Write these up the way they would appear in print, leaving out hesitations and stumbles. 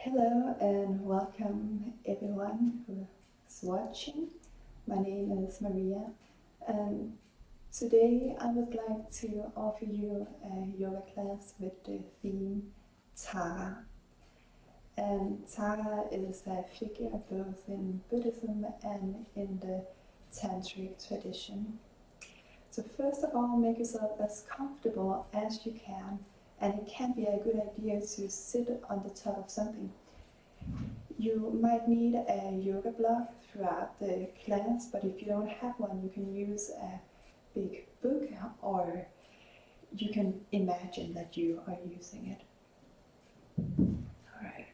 Hello and welcome everyone who is watching. My name is Maria, and today I would like to offer you a yoga class with the theme Tara. And Tara is a figure both in Buddhism and in the Tantric tradition. So first of all, make yourself as comfortable as you can, and it can be a good idea to sit on the top of something. You might need a yoga block throughout the class, but if you don't have one, you can use a big book, or you can imagine that you are using it. Alright.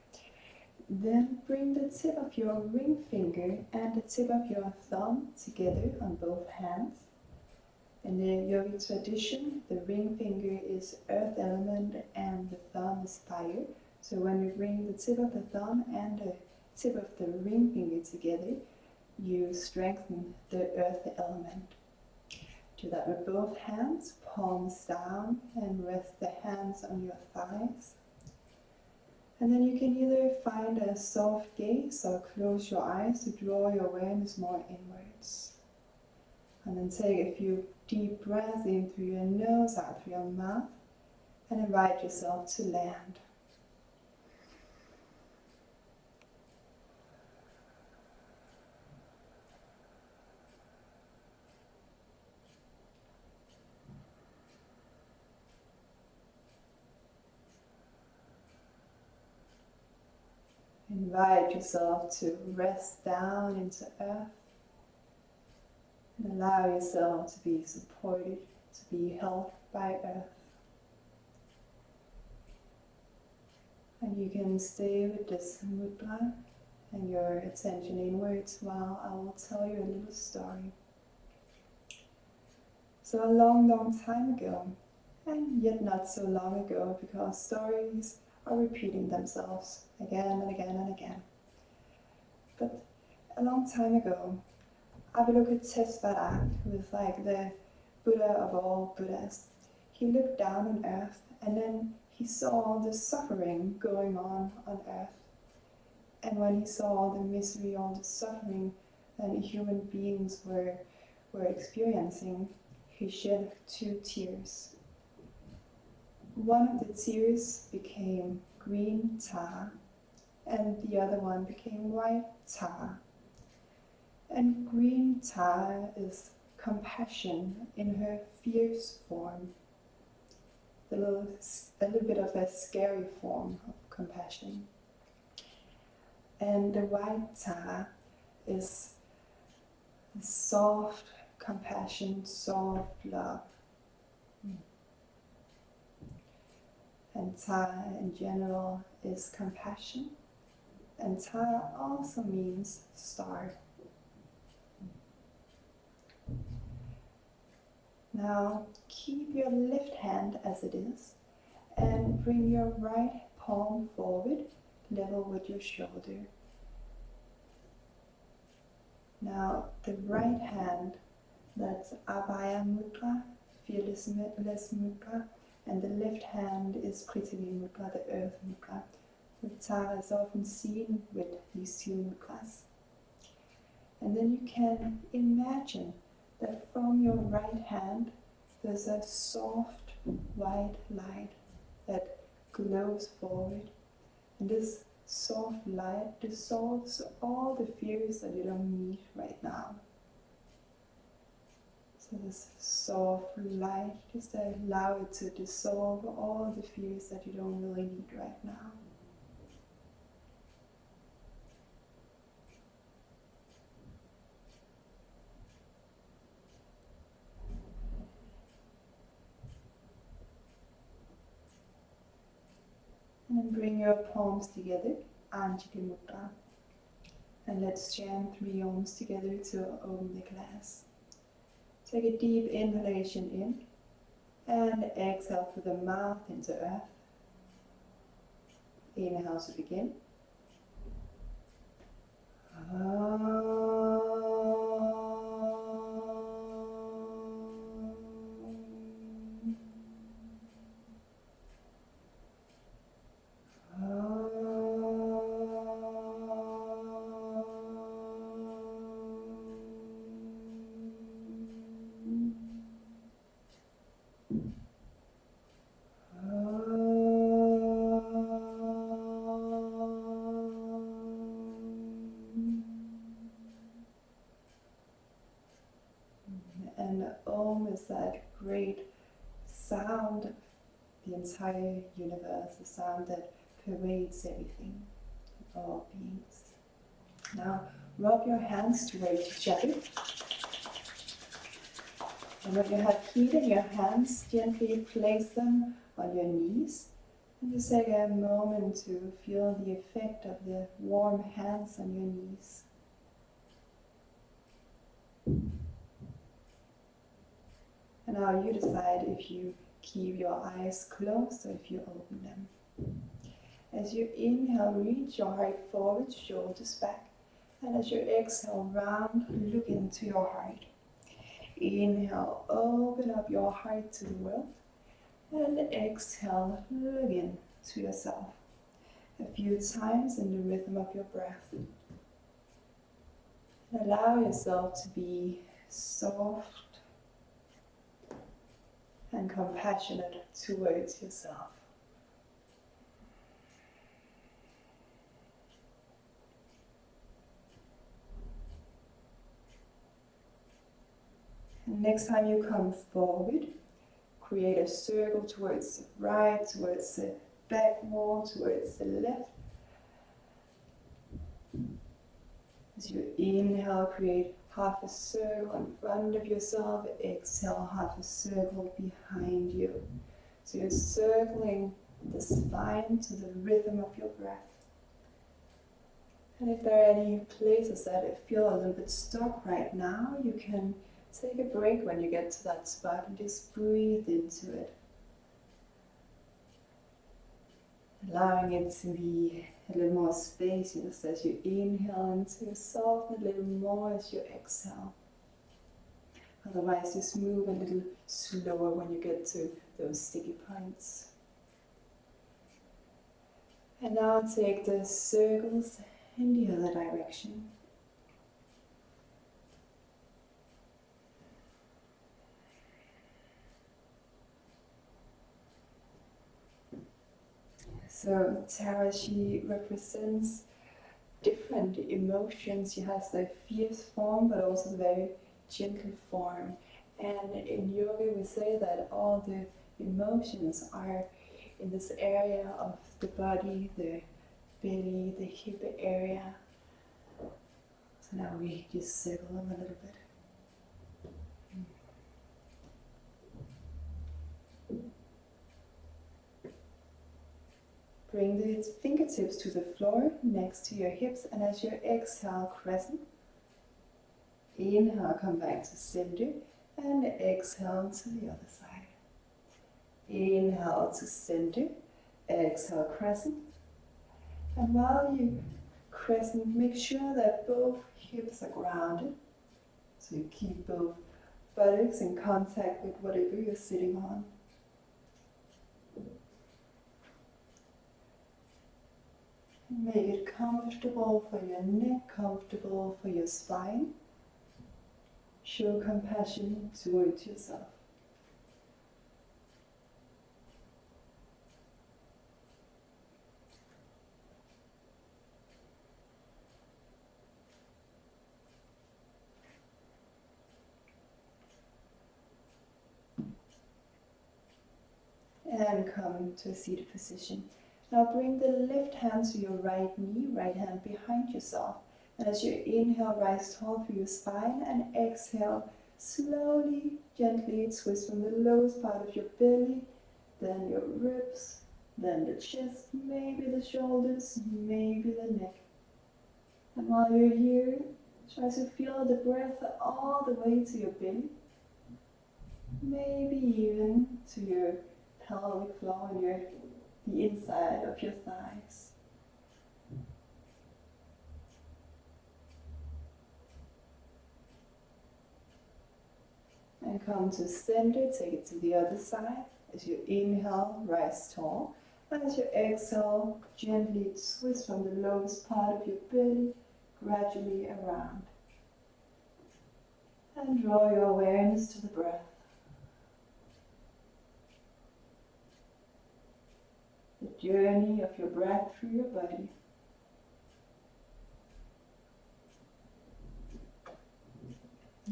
Then bring the tip of your ring finger and the tip of your thumb together on both hands. In the yogic tradition, the ring finger is earth element and the thumb is fire. So when you bring the tip of the thumb and the tip of the ring finger together, you strengthen the earth element. Do that with both hands, palms down, and rest the hands on your thighs. And then you can either find a soft gaze or close your eyes to draw your awareness more inwards. And then take a few deep breaths in through your nose, out through your mouth, and invite yourself to land. Invite yourself to rest down into earth and allow yourself to be supported, to be held by earth. And you can stay with this mudra and your attention inwards while I will tell you a little story. So a long, long time ago, and yet not so long ago, because stories are repeating themselves again and again and again. But a long time ago, Avalokitesvara, who is like the Buddha of all Buddhas, he looked down on earth and then he saw the suffering going on earth. And when he saw the misery, all the suffering that human beings were experiencing, he shed 2 tears. One of the tears became green tar, and the other one became white tar. And green tar is compassion in her fierce form, a little bit of a scary form of compassion. And the white tar is soft compassion, soft love. And Tara in general is compassion. And Tara also means star. Now keep your left hand as it is and bring your right palm forward, level with your shoulder. Now the right hand, that's Abhaya Mudra, fearless mudra, and the left hand is Prithvi Mudra, the earth mudra. The Tara is often seen with these 2 mudras. And then you can imagine that from your right hand there's a soft white light that glows forward. And this soft light dissolves all the fears that you don't need right now. So this soft light, just allow it to dissolve all the fears that you don't really need right now. And then bring your palms together, Anjali Mudra. And let's chant 3 Oms together to open the class. Take a deep inhalation in and exhale through the mouth into earth. Inhale to begin. And Om is that great sound of the entire universe, the sound that pervades everything, all beings. Now, rub your hands towards each other. And when you have heat in your hands, gently place them on your knees. And just take a moment to feel the effect of the warm hands on your knees. And now you decide if you keep your eyes closed or if you open them. As you inhale, reach your heart forward, shoulders back. And as you exhale, round, look into your heart. Inhale, open up your heart to the world. And exhale, look into yourself. A few times in the rhythm of your breath. And allow yourself to be soft and compassionate towards yourself. And next time you come forward, create a circle towards the right, towards the back wall, towards the left. As you inhale, create half a circle in front of yourself. Exhale, half a circle behind you. So you're circling the spine to the rhythm of your breath. And if there are any places that feel a little bit stuck right now, you can take a break when you get to that spot and just breathe into it. Allowing it to be a little more spacious as you inhale and to soften a little more as you exhale. Otherwise, just move a little slower when you get to those sticky points. And now take the circles in the other direction. So Tara, she represents different emotions. She has the fierce form, but also the very gentle form. And in yoga, we say that all the emotions are in this area of the body, the belly, the hip area. So now we just circle them a little bit. Bring the fingertips to the floor next to your hips, and as you exhale, crescent. Inhale, come back to center, and exhale to the other side. Inhale to center, exhale, crescent. And while you crescent, make sure that both hips are grounded. So you keep both buttocks in contact with whatever you're sitting on. Make it comfortable for your neck, comfortable for your spine. Show compassion towards yourself. And come to a seated position. Now bring the left hand to your right knee, right hand behind yourself. And as you inhale, rise tall through your spine, and exhale, slowly, gently twist from the lowest part of your belly, then your ribs, then the chest, maybe the shoulders, maybe the neck. And while you're here, try to feel the breath all the way to your belly, maybe even to your pelvic floor and the inside of your thighs. And come to center, take it to the other side. As you inhale, rise tall. And as you exhale, gently twist from the lowest part of your belly, gradually around. And draw your awareness to the breath. The journey of your breath through your body.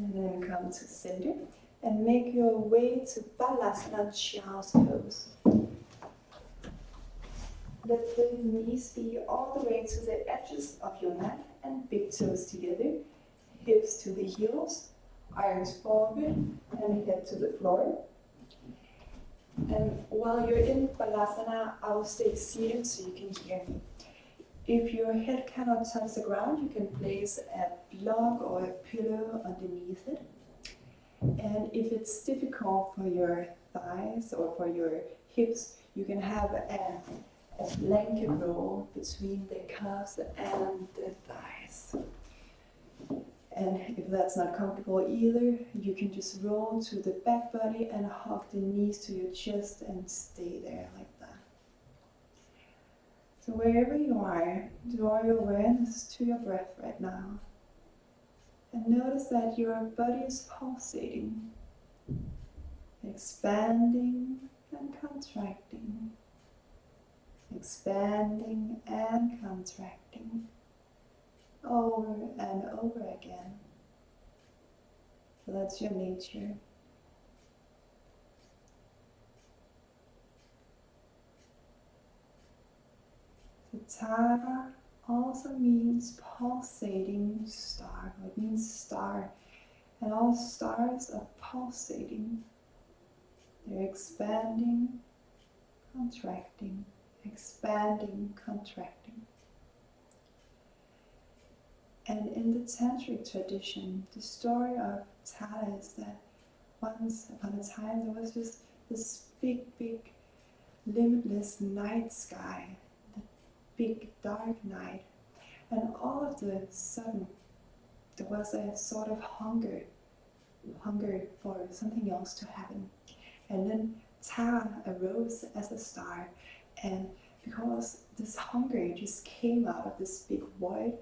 And then come to center and make your way to Balasana Child's Pose. Let the knees be all the way to the edges of your mat and big toes together, hips to the heels, arms forward and head to the floor. And while you're in Balasana, I will stay seated so you can hear me. If your head cannot touch the ground, you can place a block or a pillow underneath it. And if it's difficult for your thighs or for your hips, you can have a blanket roll between the calves and the thighs. And if that's not comfortable either, you can just roll to the back body and hug the knees to your chest and stay there like that. So wherever you are, draw your awareness to your breath right now. And notice that your body is pulsating, expanding and contracting, expanding and contracting, over and over again. So that's your nature. So Tara also means pulsating star. It means star. And all stars are pulsating. They're expanding, contracting, expanding, contracting. And in the tantric tradition, the story of Tara is that once upon a time there was just this big, limitless night sky, the big dark night, and all of a sudden there was a sort of hunger for something else to happen. And then Tara arose as a star, and because this hunger just came out of this big void,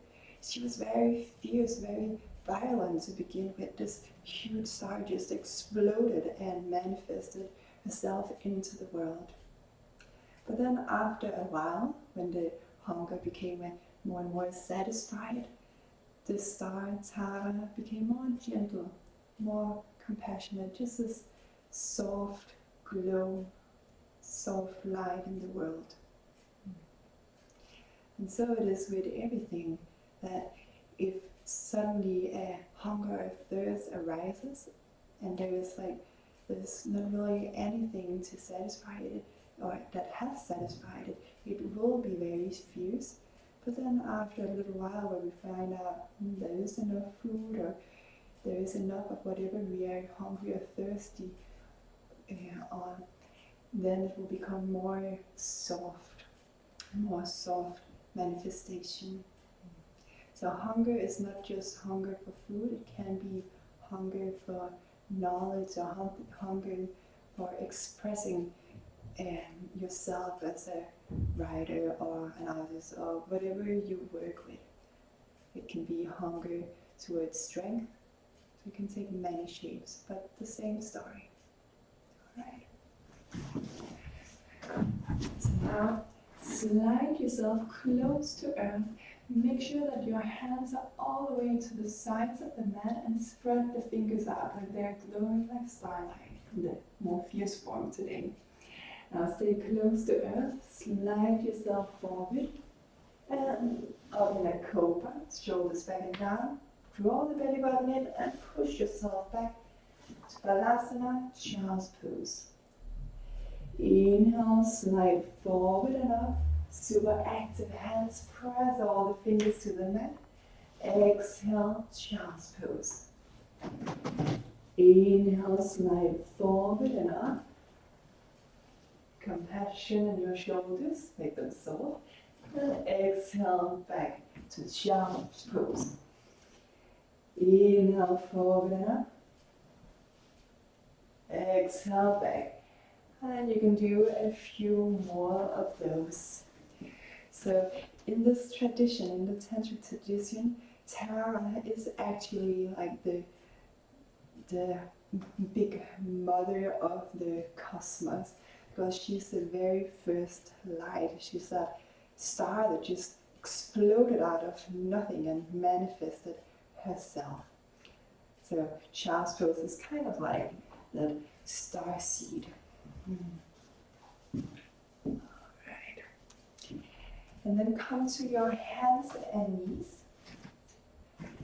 she was very fierce, very violent to begin with. This huge star just exploded and manifested herself into the world. But then after a while, when the hunger became more and more satisfied, the star Tara became more gentle, more compassionate, just this soft glow, soft light in the world. And so it is with everything, that if suddenly a hunger or thirst arises and there's not really anything to satisfy it or that has satisfied it, it will be very fierce. But then after a little while, when we find out there is enough food or there is enough of whatever we are hungry or thirsty on, then it will become more soft manifestation. So hunger is not just hunger for food, it can be hunger for knowledge or hunger for expressing yourself as a writer or an artist or whatever you work with. It can be hunger towards strength, so it can take many shapes, but the same story. Alright. So now slide yourself close to earth. Make sure that your hands are all the way to the sides of the mat and spread the fingers out like they're glowing like starlight in the more fierce form today. Now stay close to earth, slide yourself forward and out in a cobra, shoulders back and down. Draw the belly button in and push yourself back to Balasana Child's Pose. Inhale, slide forward and up. Super active hands, press all the fingers to the mat. Exhale, Child's Pose. Inhale, slide forward and up. Compassion in your shoulders, make them soft. And exhale, back to Child's Pose. Inhale, forward and up. Exhale, back. And you can do a few more of those. So in this tradition, in the tantric tradition, Tara is actually like the big mother of the cosmos, because she's the very first light. She's a star that just exploded out of nothing and manifested herself. So child's pose is kind of like the star seed. Alright. And then come to your hands and knees.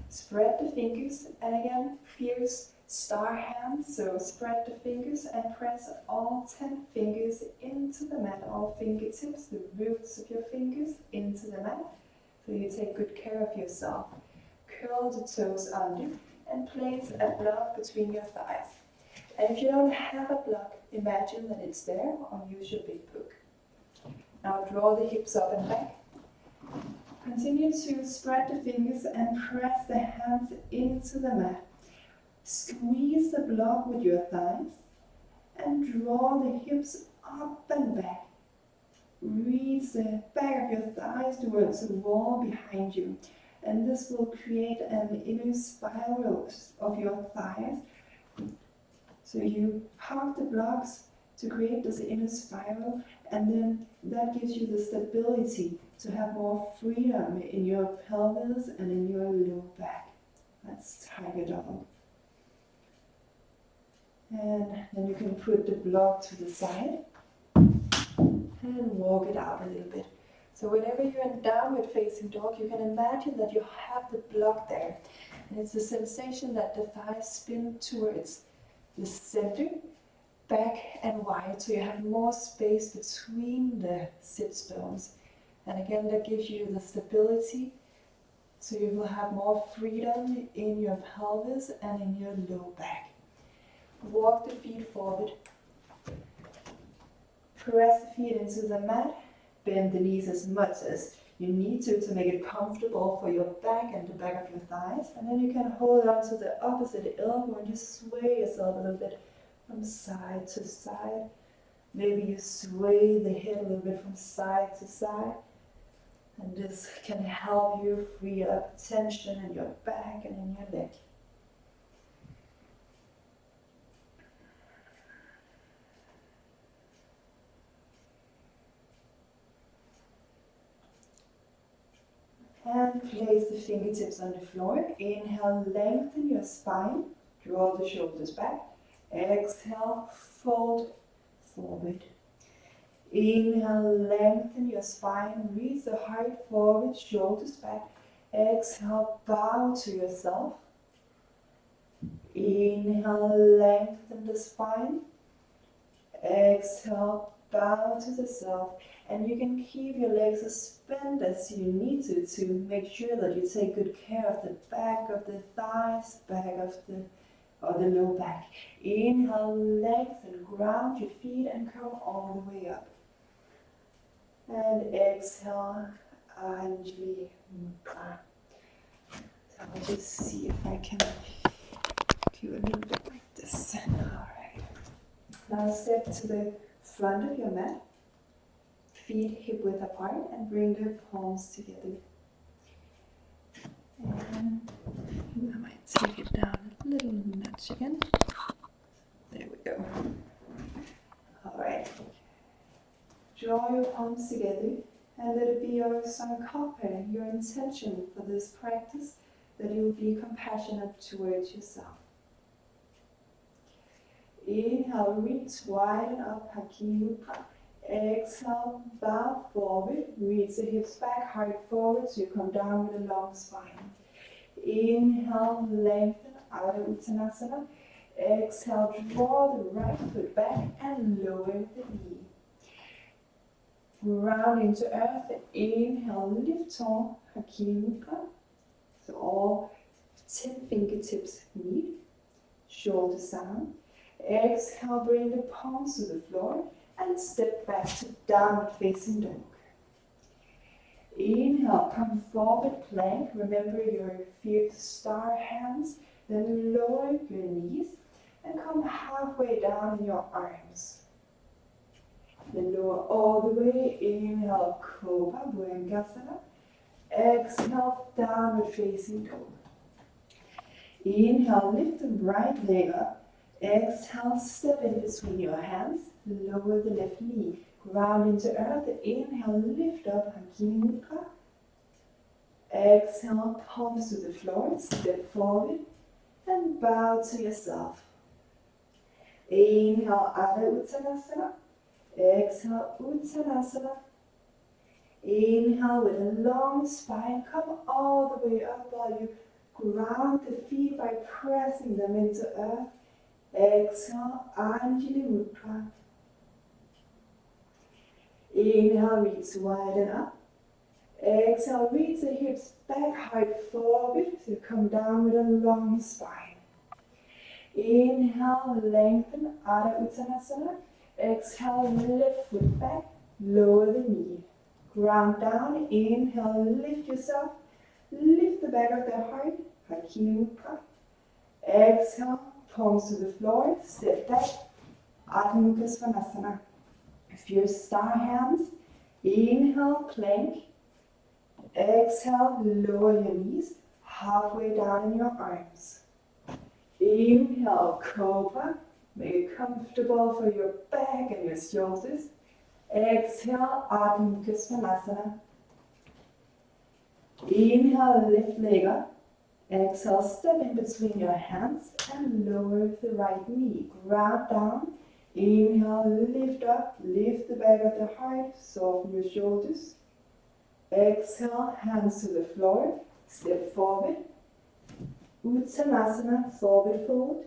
Spread the fingers, and again, feel star hands. So spread the fingers and press all 10 fingers into the mat, all fingertips, the roots of your fingers into the mat. So you take good care of yourself. Curl the toes under and place a block between your thighs. And if you don't have a block, imagine that it's there or use your big book. Now draw the hips up and back. Continue to spread the fingers and press the hands into the mat. Squeeze the block with your thighs and draw the hips up and back. Reach the back of your thighs towards the wall behind you. And this will create an inner spiral of your thighs. So you park the blocks to create this inner spiral, and then that gives you the stability to have more freedom in your pelvis and in your low back. That's tiger dog. And then you can put the block to the side and walk it out a little bit. So whenever you're in downward facing dog, you can imagine that you have the block there. And it's a sensation that the thighs spin towards the center, back and wide, so you have more space between the sits bones. And again, that gives you the stability, so you will have more freedom in your pelvis and in your low back. Walk the feet forward. Press the feet into the mat. Bend the knees as much as you need to make it comfortable for your back and the back of your thighs. And then you can hold on to the opposite elbow and just sway yourself a little bit from side to side. Maybe you sway the head a little bit from side to side. And this can help you free up tension in your back and in your leg. And place the fingertips on the floor. Inhale, lengthen your spine. Draw the shoulders back. Exhale, fold forward. Inhale, lengthen your spine. Reach the heart forward, shoulders back. Exhale, bow to yourself. Inhale, lengthen the spine. Exhale, bow to the self. And you can keep your legs as bent as you need to make sure that you take good care of the back of the thighs, back of the low back. Inhale, lengthen, ground your feet and come all the way up. And exhale, Anjali Mudra. So I'll just see if I can do a little bit like this. Alright. Now step to the front of your mat. Feet hip width apart and bring the palms together. And I might take it down a little notch again. There we go. Alright. Draw your palms together and let it be your Sankalpa, your intention for this practice, that you will be compassionate towards yourself. Inhale, reach, widen up, Hakimudra. Exhale, bow forward, reach the hips back, heart forward, so you come down with a long spine. Inhale, lengthen, Ardha Uttanasana. Exhale, draw the right foot back and lower the knee. Round into earth, inhale, lift tall, Hakimudra. So all 10 fingertips meet, shoulders down. Exhale, bring the palms to the floor. And step back to downward facing dog. Inhale, come forward plank. Remember your fierce star hands. Then lower your knees and come halfway down in your arms. Then lower all the way. Inhale, Cobra, Bekanze. Exhale, downward facing dog. Inhale, lift the right leg up. Exhale, step in between your hands. Lower the left knee. Ground into earth. Inhale, lift up, Hakimudra. Exhale, palms to the floor. Step forward and bow to yourself. Inhale, Adho Uttanasana. Exhale, Uttanasana. Inhale with a long spine. Come all the way up while you ground the feet by pressing them into earth. Exhale, Anjali Mudra. Inhale, reach widen up. Exhale, reach the hips back, height forward to come down with a long spine. Inhale, lengthen, Adho Uttanasana. Exhale, lift foot back, lower the knee. Ground down, inhale, lift yourself. Lift the back of the heart, Hakini Mudra. Exhale, palms to the floor, step back, Adho Mukha Svanasana. If you're star hands, inhale, plank. Exhale, lower your knees, halfway down in your arms. Inhale, Cobra. Make it comfortable for your back and your shoulders. Exhale, Adho Mukha Svanasana. Inhale, lift leg up. Exhale, step in between your hands and lower the right knee. Ground down. Inhale, lift up. Lift the back of the heart. Soften your shoulders. Exhale, hands to the floor. Step forward. Uttanasana, forward fold.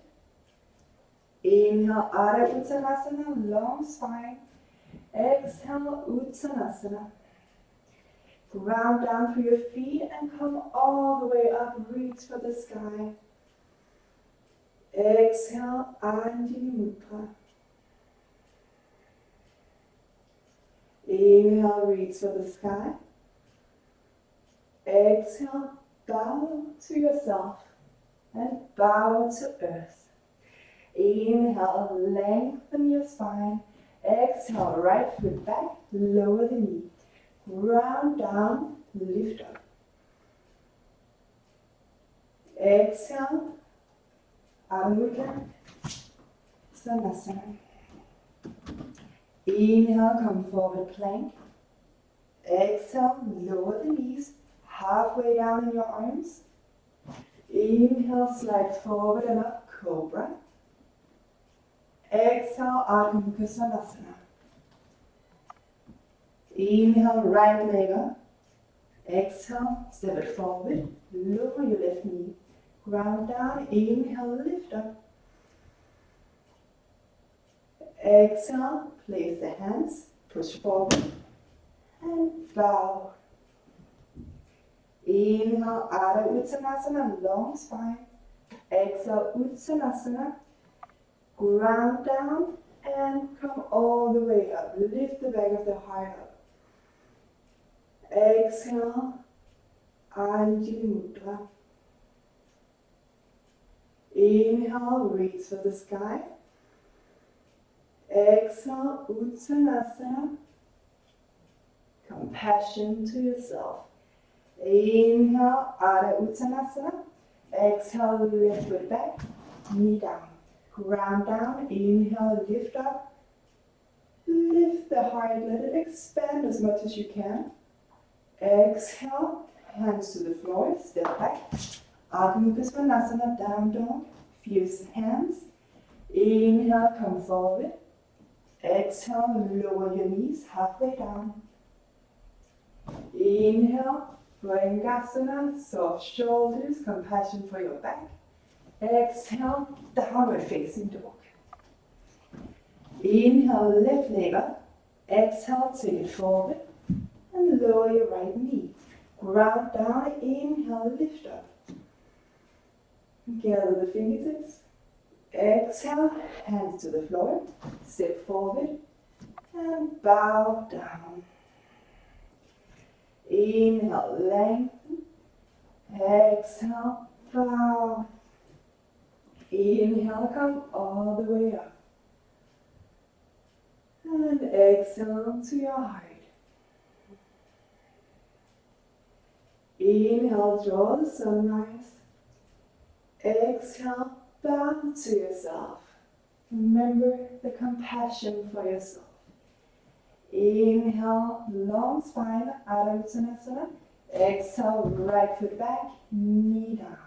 Inhale, Adho Uttanasana, long spine. Exhale, Uttanasana. Ground down through your feet and come all the way up. Reach for the sky. Exhale, Anjali Mudra. Inhale, reach for the sky. Exhale, bow to yourself and bow to earth. Inhale, lengthen your spine. Exhale, right foot back, lower the knee. Ground down, lift up. Exhale, Adho Mukha Svanasana. Inhale, come forward plank. Exhale, lower the knees, halfway down in your arms. Inhale, slide forward and up, Cobra. Exhale, Adho Mukha Svanasana. Inhale, right leg up. Exhale, step it forward. Lower your left knee. Ground down. Inhale, lift up. Exhale, place the hands. Push forward. And bow. Inhale, Adho Uttanasana, long spine. Exhale, Uttanasana. Ground down and come all the way up. Lift the back of the heart up. Exhale, Anjali Mudra. Inhale, reach for the sky. Exhale, Uttanasana. Compassion to yourself. Inhale, Adho Uttanasana. Exhale, lift foot back, knee down. Ground down, inhale, lift up. Lift the heart, let it expand as much as you can. Exhale, hands to the floor, step back. Adho Mukha Svanasana, down dog. Fuse hands. Inhale, come forward. Exhale, lower your knees, halfway down. Inhale, Bharangasana, soft shoulders, compassion for your back. Exhale, downward facing dog. Inhale, left leg up. Exhale, take it forward and lower your right knee. Ground down, inhale, lift up. Gather the fingertips. Exhale, hands to the floor. Step forward and bow down. Inhale, lengthen. Exhale, bow. Inhale, come all the way up. And exhale to your heart. Inhale, draw the sunrise. Exhale, bow to yourself. Remember the compassion for yourself. Inhale, long spine, Adho Uttanasana. Exhale, right foot back, knee down.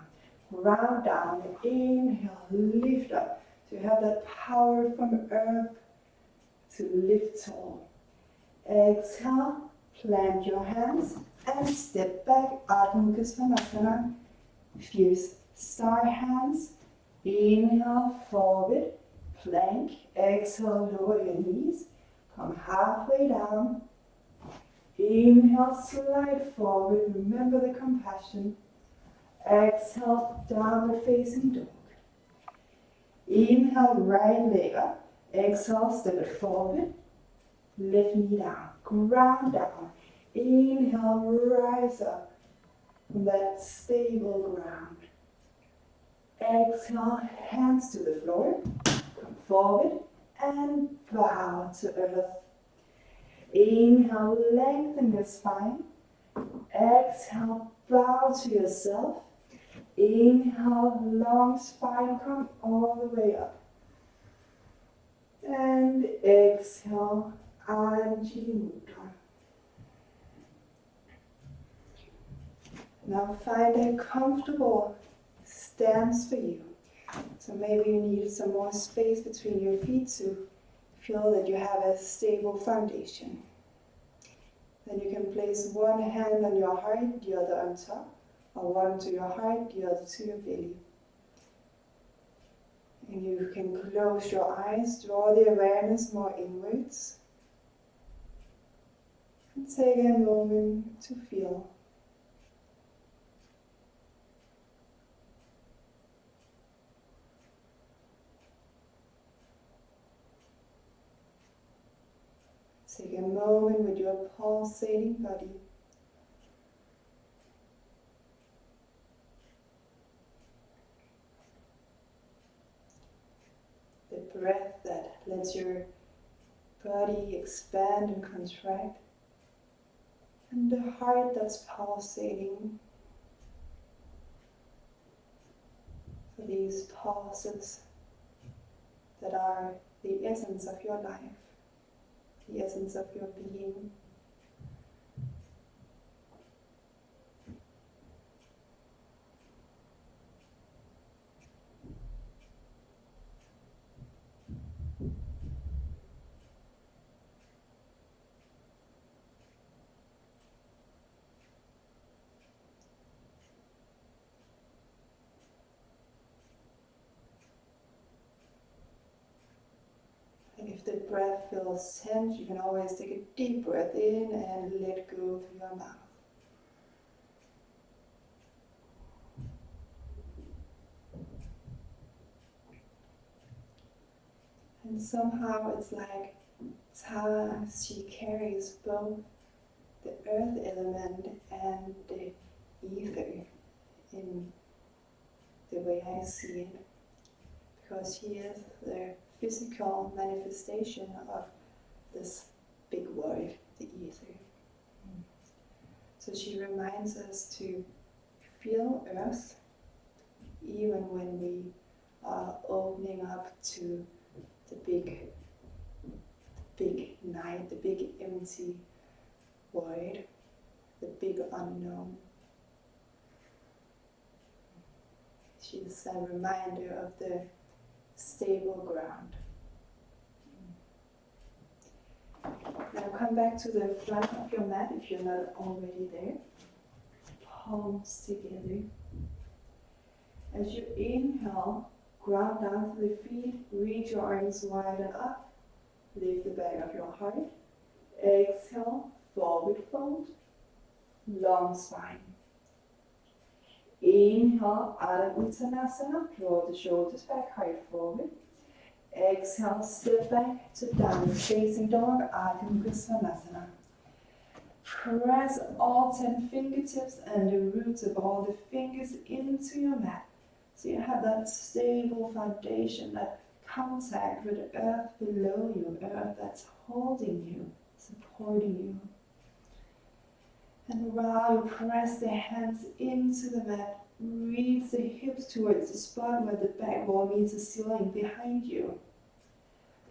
ground down. Inhale, lift up. So you have that power from earth to lift tall. Exhale, plant your hands and step back. Adho Mukha Svanasana. Fuse star hands. Inhale, forward, plank. Exhale, lower your knees. Come halfway down. Inhale, slide forward. Remember the compassion. Exhale, downward facing dog. Inhale, right leg up. Exhale, step it forward. Left knee down. Ground down. Inhale, rise up from that stable ground. Exhale, hands to the floor. Come forward and bow to earth. Inhale, lengthen your spine. Exhale, bow to yourself. Inhale, long spine, come all the way up. And exhale, Anjali Mudra. Now find a comfortable stance for you. So maybe you need some more space between your feet to feel that you have a stable foundation. Then you can place one hand on your heart, the other on top, or one to your heart, the other to your belly. And you can close your eyes, draw the awareness more inwards. And take a moment to feel. Take a moment with your pulsating body. The breath that lets your body expand and contract. And the heart that's pulsating. For these pulses that are the essence of your life. The essence of your being. And if the breath feels tense, you can always take a deep breath in and let go through your mouth. And somehow it's like Tara, she carries both the earth element and the ether in the way I see it. Because she is the physical manifestation of this big word, the ether. So she reminds us to feel earth even when we are opening up to the big night, the big empty void, the big unknown. She's a reminder of the stable ground. Now come back to the front of your mat if you're not already there. Palms together. As you inhale, ground down to the feet, reach your arms wide and up. Lift the back of your heart. Exhale, forward fold, long spine. Inhale, Adho Uttanasana, draw the shoulders back, height forward. Exhale, step back to downward facing dog, Adho Mukha Svanasana. Press all 10 fingertips and the roots of all the fingers into your mat. So you have that stable foundation, that contact with the earth below you, earth that's holding you, supporting you. And while you press the hands into the mat, reach the hips towards the spot where the back wall meets the ceiling behind you.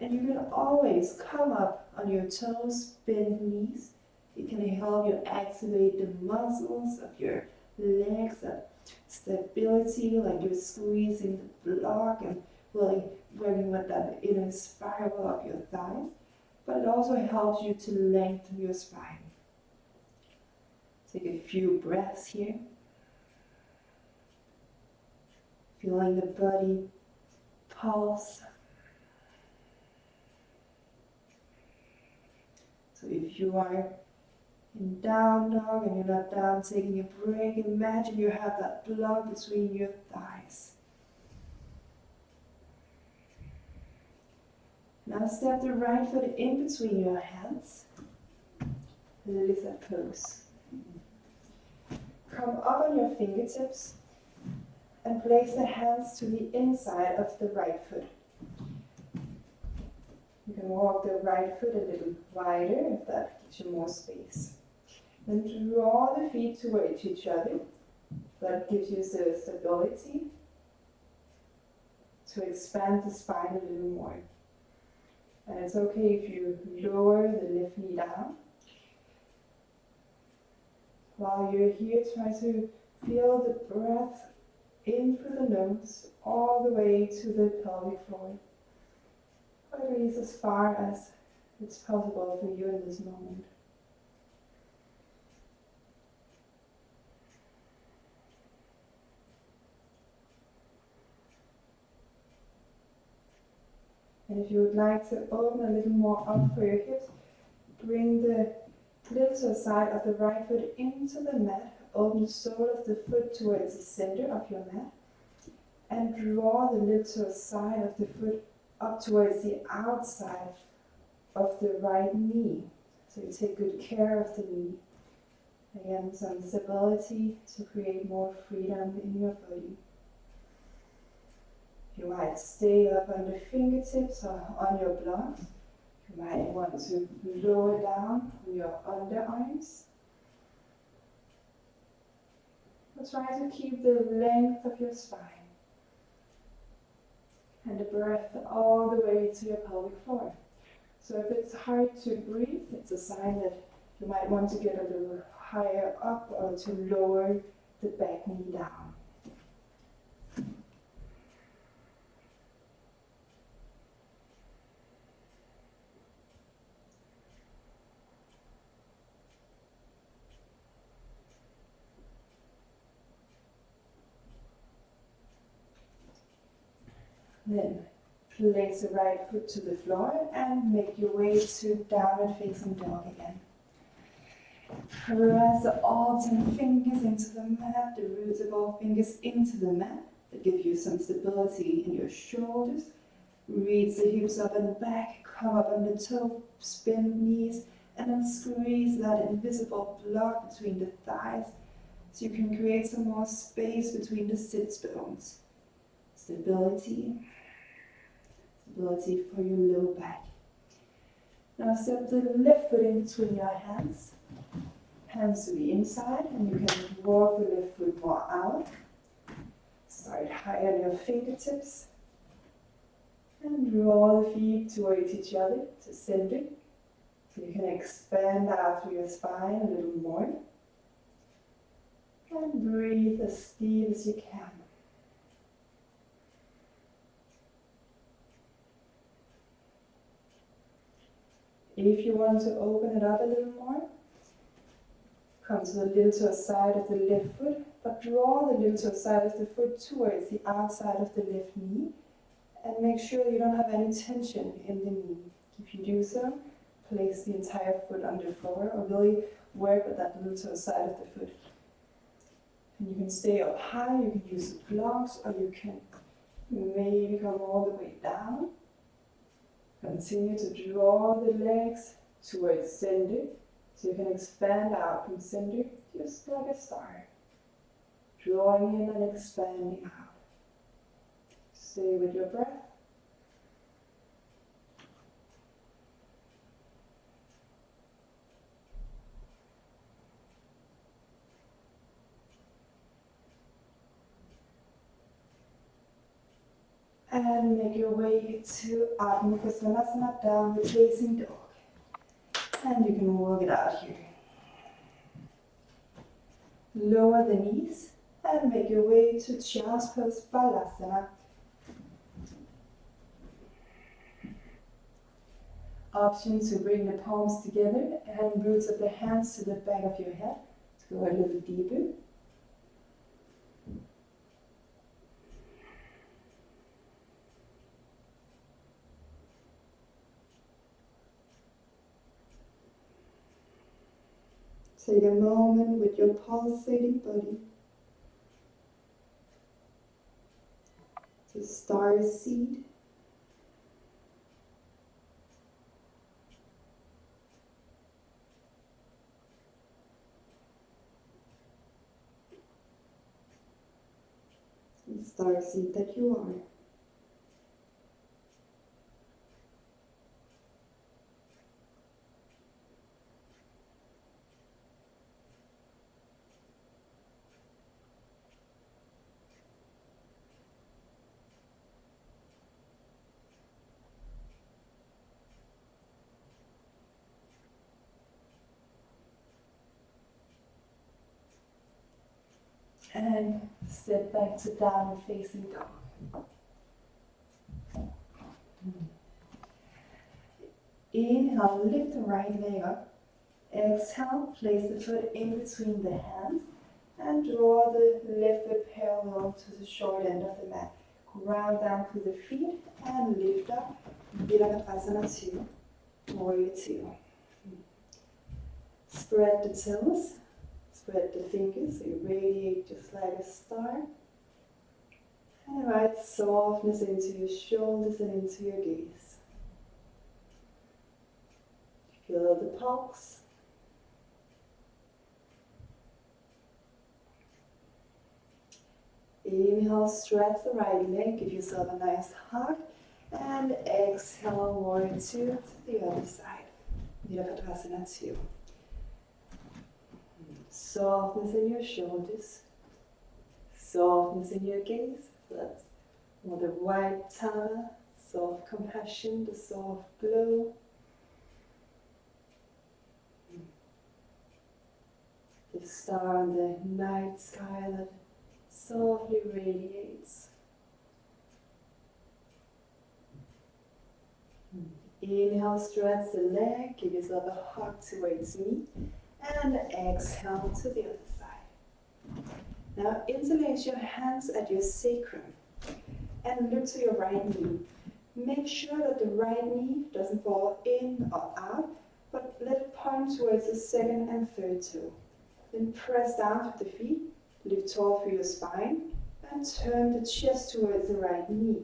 And you can always come up on your toes, bend knees. It can help you activate the muscles of your legs that stability, like you're squeezing the block and really working with that inner spiral of your thighs. But it also helps you to lengthen your spine. Take a few breaths here. Feeling the body pulse. So if you are in down dog and you're not down, taking a break, imagine you have that block between your thighs. Now step the right foot in between your hands. Lift that pose. Come up on your fingertips and place the hands to the inside of the right foot. You can walk the right foot a little wider if that gives you more space. Then draw the feet towards each other. That gives you the stability to expand the spine a little more. And it's okay if you lower the left knee down. While you're here, try to feel the breath in through the nose all the way to the pelvic floor. Or at least as far as it's possible for you in this moment. And if you would like to open a little more up for your hips, bring the little side of the right foot into the mat. Open the sole of the foot towards the center of your mat. And draw the little side of the foot up towards the outside of the right knee. So you take good care of the knee. Again, some stability to create more freedom in your body. You might stay up on the fingertips or on your blocks. You might want to lower down on your underarms. But try to keep the length of your spine. And the breath all the way to your pelvic floor. So if it's hard to breathe, it's a sign that you might want to get a little higher up or to lower the back knee down. Then place the right foot to the floor and make your way to downward facing dog again. Press all 10 fingers into the mat, the roots of all fingers into the mat. That gives you some stability in your shoulders. Reach the hips up and back, come up on the toe, spin knees, and then squeeze that invisible block between the thighs so you can create some more space between the sits bones. Stability for your low back. Now step the left foot in between your hands. Hands to the inside, and you can walk the left foot more out. Start high on your fingertips. And draw the feet towards each other to center. So you can expand out through your spine a little more. And breathe as deep as you can. If you want to open it up a little more, come to the little side of the left foot, but draw the little side of the foot towards the outside of the left knee, and make sure you don't have any tension in the knee. If you do so, place the entire foot on the floor, or really work with that little side of the foot. And you can stay up high, you can use the blocks, or you can maybe come all the way down. Continue to draw the legs towards center, so you can expand out from center, just like a star. Drawing in and expanding out. Stay with your breath. And make your way to Adho Mukha Svanasana, downward facing dog. And you can walk it out here. Lower the knees And make your way to Child's Pose Balasana. Option to bring the palms together and roots of the hands to the back of your head. To go a little deeper. Take a moment with your pulsating body to star seed. The star seed that you are. And step back to downward facing dog. Inhale, lift the right leg up. Exhale, place the foot in between the hands and draw the left foot parallel to the short end of the mat. Ground down through the feet and lift up. Virabhadrasana 2, Warrior 2. Spread the toes, spread the fingers, so you radiate just like a star. And invite softness into your shoulders and into your gaze. Feel the pulse. Inhale, stretch the right leg, give yourself a nice hug. And exhale, Warrior 2 to the other side. Virabhadrasana 2. Softness in your shoulders. Softness in your gaze. So that's more the white tana, soft compassion, the soft glow. The star on the night sky that softly radiates. Inhale, stretch the leg, give yourself a hug towards me, and exhale to the other side. Now interlace your hands at your sacrum and look to your right knee. Make sure that the right knee doesn't fall in or out, but let it point towards the second and third toe. Then press down with the feet, lift tall through your spine, and turn the chest towards the right knee.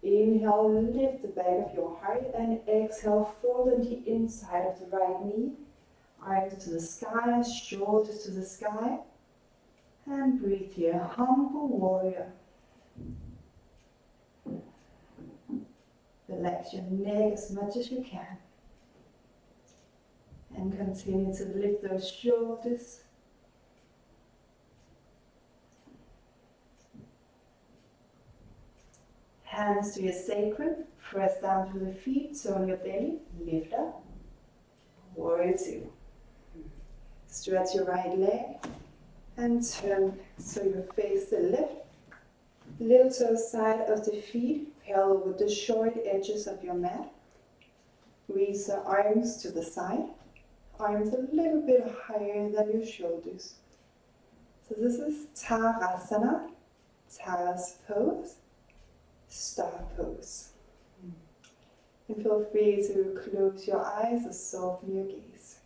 Inhale, lift the back of your heart, and exhale, fold on the inside of the right knee. Arms to the sky, shoulders to the sky. And breathe here, humble warrior. Relax your neck as much as you can. And continue to lift those shoulders. Hands to your sacrum, press down through the feet, turn your belly, lift up. Warrior 2. Stretch your right leg and turn so you face the left. Little toe side of the feet, parallel with the short edges of your mat. Reach the arms to the side. Arms a little bit higher than your shoulders. So this is Tadasana, Tara's pose, star pose. And feel free to close your eyes or soften your gaze.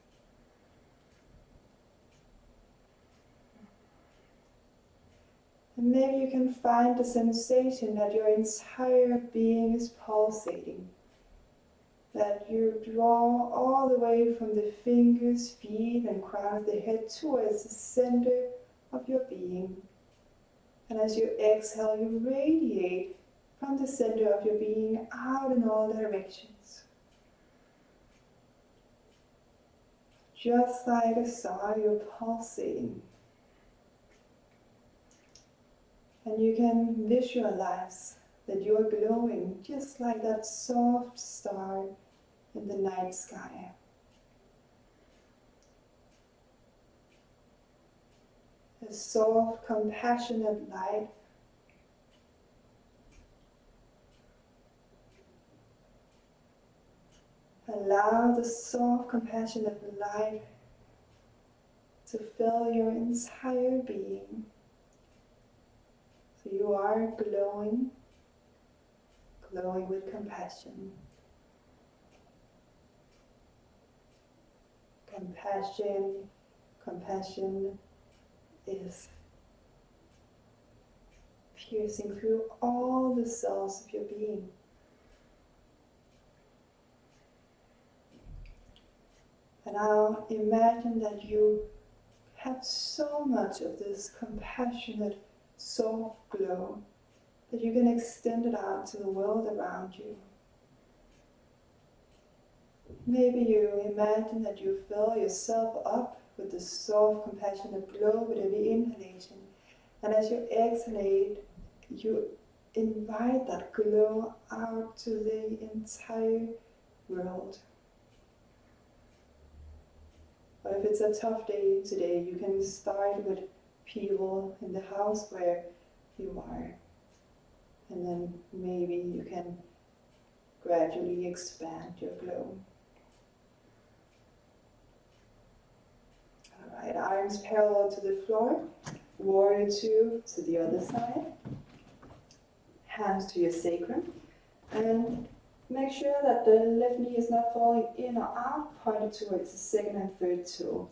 And maybe you can find the sensation that your entire being is pulsating. That you draw all the way from the fingers, feet, and crown of the head towards the center of your being. And as you exhale, you radiate from the center of your being out in all directions. Just like a star, you're pulsating. And you can visualize that you are glowing just like that soft star in the night sky. a soft, compassionate light. Allow the soft, compassionate light to fill your entire being. So you are glowing, glowing with compassion. Compassion is piercing through all the cells of your being. And now imagine that you have so much of this compassionate, soft glow that you can extend it out to the world around you. Maybe you imagine that you fill yourself up with the soft, compassionate glow with every inhalation. And as you exhale, you invite that glow out to the entire world. Or if it's a tough day today, you can start with people in the house where you are. And then maybe you can gradually expand your glow. Alright, arms parallel to the floor. Warrior two to the other side. Hands to your sacrum. And make sure that the left knee is not falling in or out, pointed towards the second and third toe.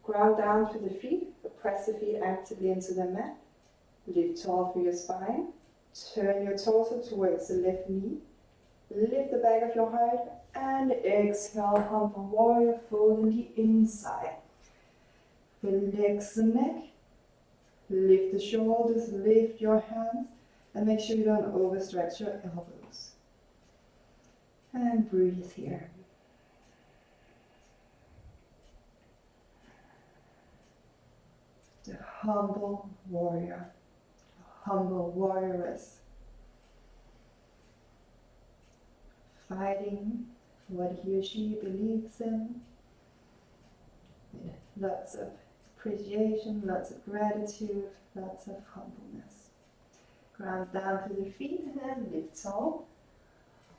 Ground down through the feet, press the feet actively into the mat. Lift tall through your spine. Turn your torso towards the left knee. Lift the back of your heart and exhale, hump a warrior, fold in the inside. Relax the neck. Lift the shoulders, lift your hands, and make sure you don't overstretch your elbows. And breathe here. The humble warrior, humble warrioress, fighting for what he or she believes in, with lots of appreciation, lots of gratitude, lots of humbleness. Ground down to the feet and lift tall.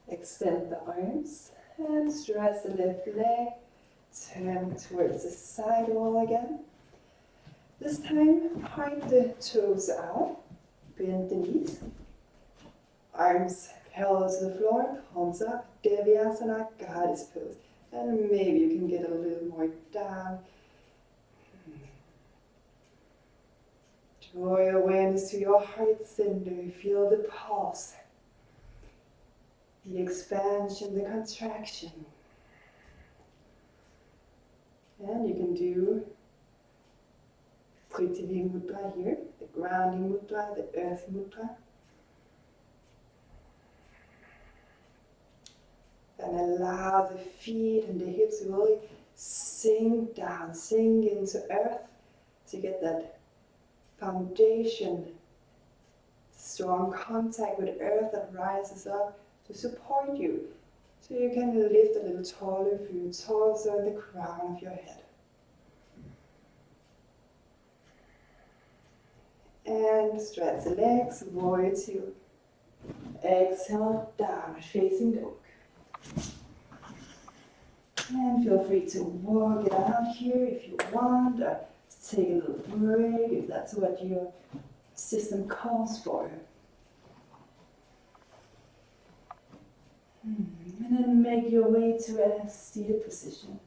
Extend the arms and stretch the left leg. Turn towards the side wall again. This time, point the toes out. Bend the knees. Arms parallel to the floor, palms up. Devyasana, goddess pose. And maybe you can get a little more down. Draw your awareness to your heart center. Feel the pulse. The expansion, the contraction. And you can do Prithvi Mudra here, the grounding mudra, the earth mudra. And allow the feet and the hips to really sink down, sink into earth. So you get that foundation, strong contact with earth that rises up to support you. So you can lift a little taller through your torso and the crown of your head. And stretch the legs, warrior two. Exhale, down, facing dog. And feel free to walk it out here if you want, or take a little break if that's what your system calls for. And then make your way to a seated position.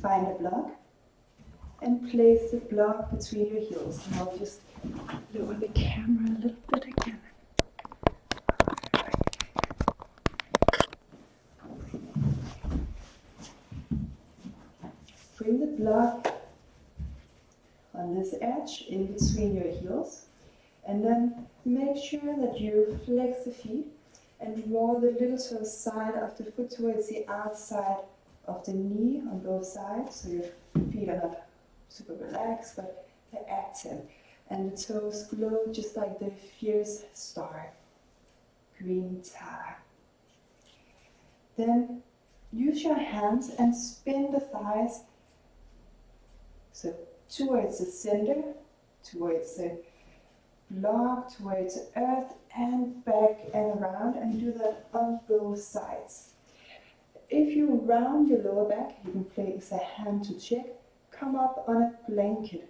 Find a block and place the block between your heels. And I'll just lower the camera a little bit again. Bring the block on this edge in between your heels. And then make sure that you flex the feet and draw the little to the side of the foot towards the outside of the knee on both sides. So your feet are not super relaxed, but they're active. And the toes glow just like the fierce star. Green Teyata. Then use your hands and spin the thighs so towards the center, towards the block, towards the earth, and back and around, and do that on both sides. If you round your lower back, you can place a hand to check, come up on a blanket.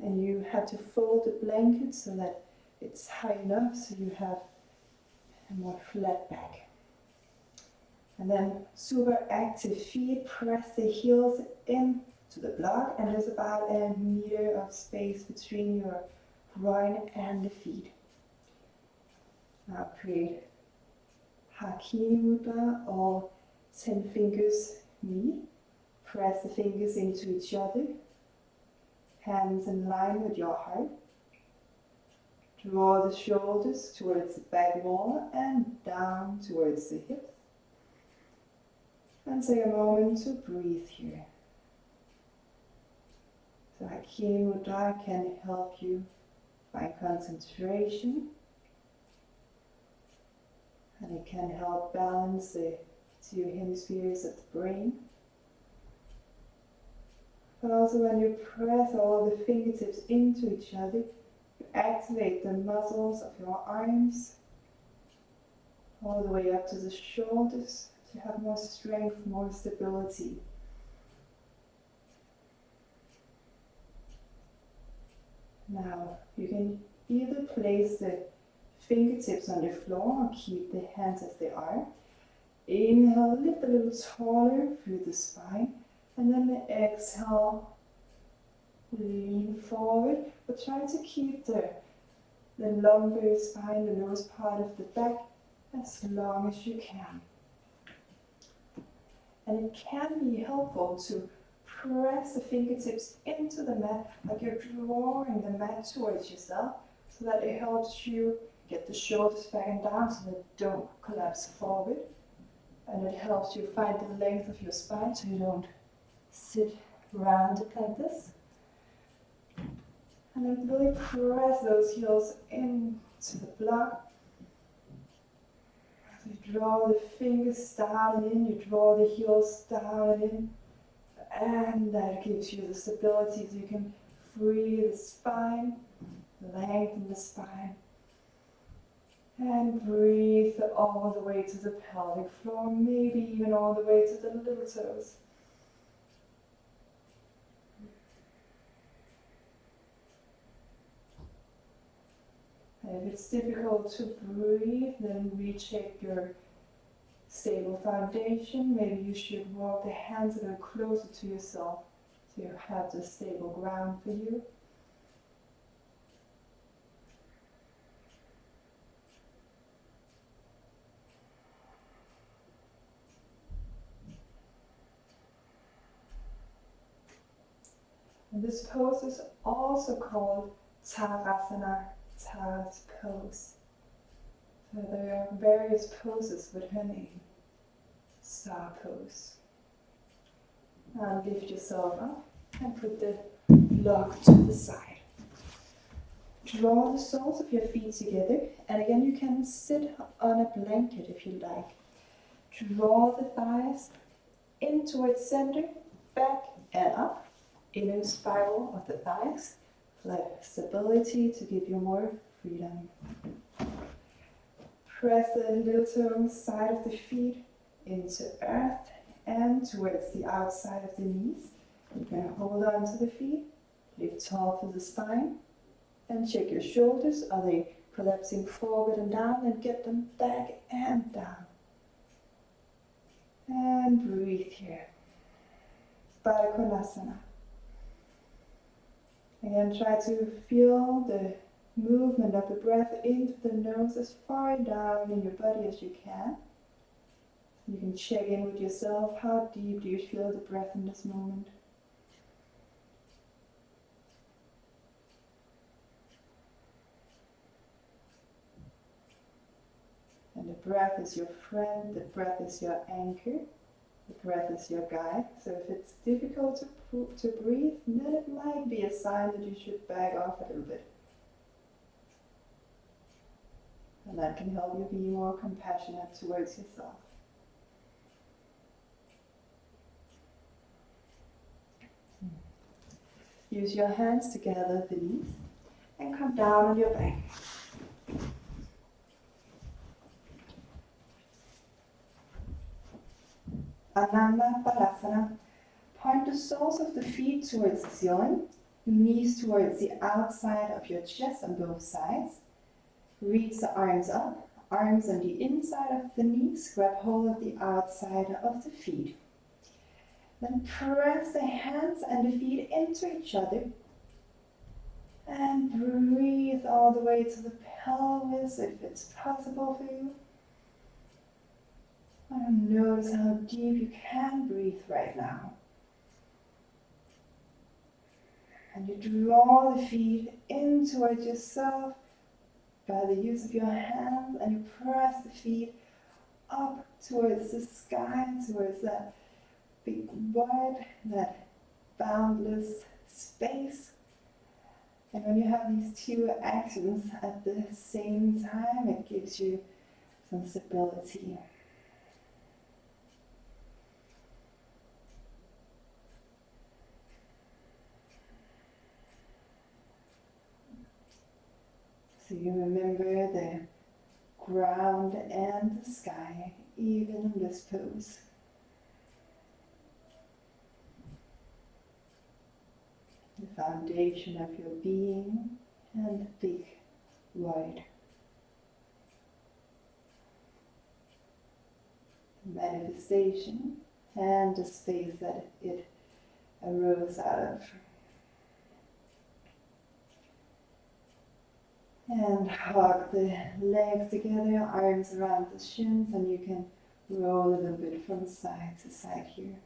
And you have to fold the blanket so that it's high enough so you have a more flat back. And then super active feet, press the heels into the block, and there's about a meter of space between your groin and the feet. Now create Hakini Mudra, or 10 fingers knee. Press the fingers into each other, hands in line with your heart. Draw the shoulders towards the back wall and down towards the hips. And take a moment to breathe here. So Hakini Mudra can help you find concentration, and it can help balance the two hemispheres of the brain. But also when you press all the fingertips into each other, you activate the muscles of your arms all the way up to the shoulders to have more strength, more stability. Now you can either place the fingertips on the floor or keep the hands as they are. Inhale, lift a little taller through the spine, and then exhale, lean forward, but try to keep the lumbar spine, the lowest part of the back, as long as you can. And it can be helpful to press the fingertips into the mat like you're drawing the mat towards yourself, so that it helps you get the shoulders back and down so they don't collapse forward. And it helps you find the length of your spine so you don't sit rounded like this. And then really press those heels into the block. You draw the fingers down and in, you draw the heels down and in. And that gives you the stability so you can free the spine, lengthen the spine. And breathe all the way to the pelvic floor, maybe even all the way to the little toes. And if it's difficult to breathe, then recheck your stable foundation. Maybe you should walk the hands a little closer to yourself so you have the stable ground for you. And this pose is also called Tadasana, Tara's pose. So there are various poses with her name. Star pose. Now lift yourself up and put the block to the side. Draw the soles of your feet together, and again you can sit on a blanket if you like. Draw the thighs in towards center, back and up. Inner spiral of the thighs, flexibility to give you more freedom. Press the little toe side of the feet into earth and towards the outside of the knees. You can hold on to the feet, lift tall through the spine, and check your shoulders. Are they collapsing forward and down? And get them back and down. And breathe here. Baddha Konasana. Again, try to feel the movement of the breath into the nose as far down in your body as you can. You can check in with yourself. How deep do you feel the breath in this moment? And the breath is your friend, the breath is your anchor, the breath is your guide. So if it's difficult to breathe, then it might be a sign that you should back off a little bit. And that can help you be more compassionate towards yourself. Use your hands to gather the knees and come down on your back. Ananda Balasana. Point the soles of the feet towards the ceiling, knees towards the outside of your chest on both sides. Reach the arms up, arms on the inside of the knees, grab hold of the outside of the feet. Then press the hands and the feet into each other. And breathe all the way to the pelvis if it's possible for you. And notice how deep you can breathe right now. And you draw the feet in towards yourself by the use of your hands, and you press the feet up towards the sky, towards that big void, that boundless space. And when you have these two actions at the same time, it gives you some stability. So you remember the ground and the sky, even in this pose. The foundation of your being and the big void. The manifestation and the space that it arose out of. And hug the legs together, arms around the shins, and you can roll a little bit from side to side here.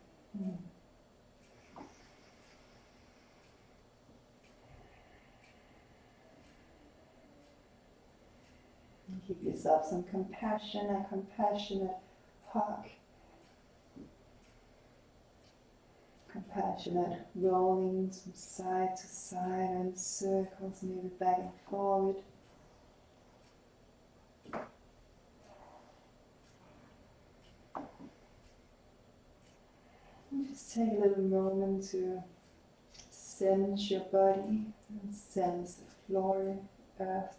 Give yourself some compassion, a compassionate hug. Compassionate rolling from side to side and circles, maybe back and forward. And just take a little moment to sense your body and sense the floor, earth.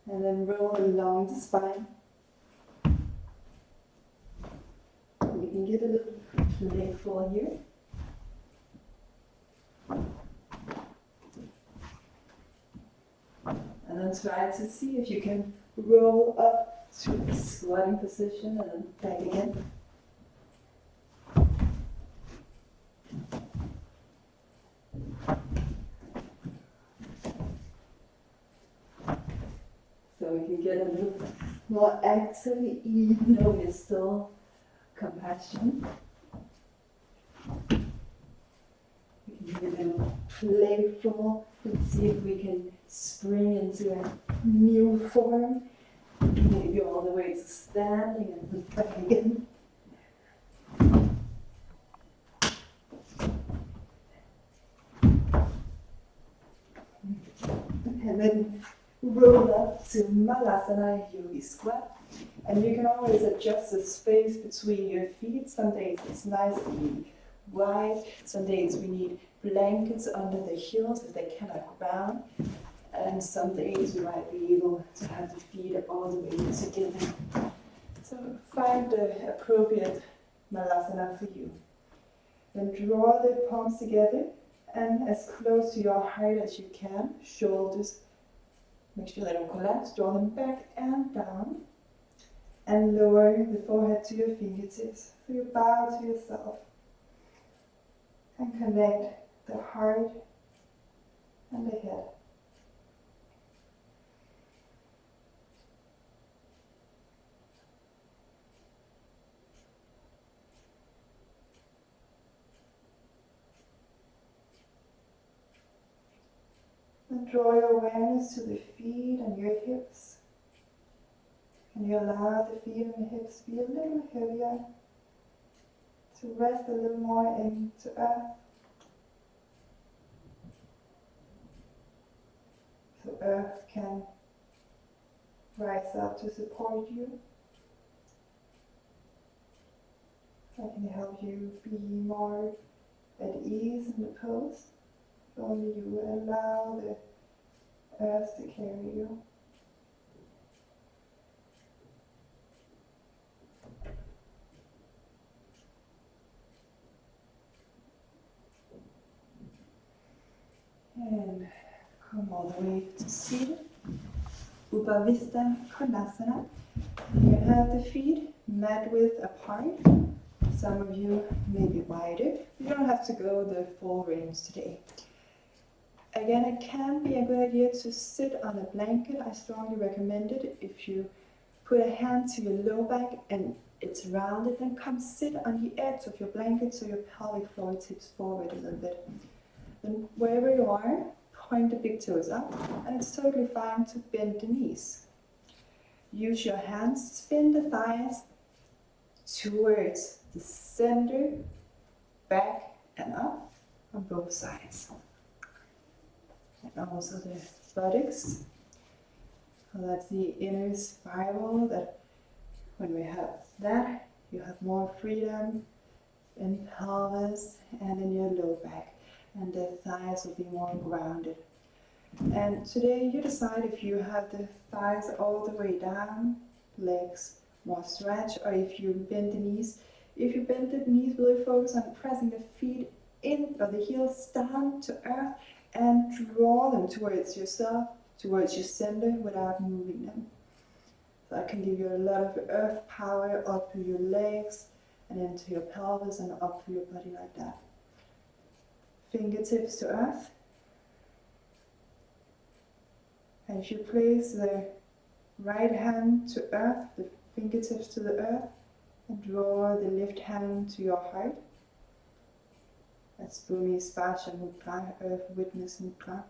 And then roll along the spine. We can get a little playful here. And then try to see if you can roll up to the squatting position and then back again. So we can get a little more active, even though we're still compassion. We can be a little playful and see if we can spring into a new form. Maybe all the way to standing and then back again. And then roll up to Malasana Yogi Squat. And you can always adjust the space between your feet. Some days it's nice to be wide. Some days we need blankets under the heels if they cannot ground. And some days we might be able to have the feet all the way together. So find the appropriate Malasana for you. Then draw the palms together and as close to your heart as you can. Shoulders, make sure they don't collapse. Draw them back and down. And lower the forehead to your fingertips. So you bow to yourself. And connect the heart and the head. And draw your awareness to the feet and your hips. Can you allow the feet and the hips to be a little heavier? To rest a little more into earth. So earth can rise up to support you. I can help you be more at ease in the pose. Only you allow the earth to carry you. And come all the way to seated. Upavista Konasana. You have the feet mat width apart. Some of you may be wider. You don't have to go the full range today. Again, it can be a good idea to sit on a blanket. I strongly recommend it. If you put a hand to your low back and it's rounded, then come sit on the edge of your blanket so your pelvic floor tips forward a little bit. Then wherever you are, point the big toes up, and it's totally fine to bend the knees. Use your hands, spin the thighs towards the center, back and up on both sides. And also the buttocks. So that's the inner spiral, that when we have that, you have more freedom in pelvis and in your low back, and the thighs will be more grounded. And today you decide if you have the thighs all the way down, legs more stretch, or if you bend the knees. If you bend the knees, really focus on pressing the feet in, or the heels down to earth, and draw them towards yourself, towards your center, without moving them. So that can give you a lot of earth power up through your legs, and into your pelvis, and up through your body like that. Fingertips to earth. And if you place the right hand to earth, the fingertips to the earth, and draw the left hand to your heart. That's Bhumi Spasha Mudra, Earth Witness Mudra.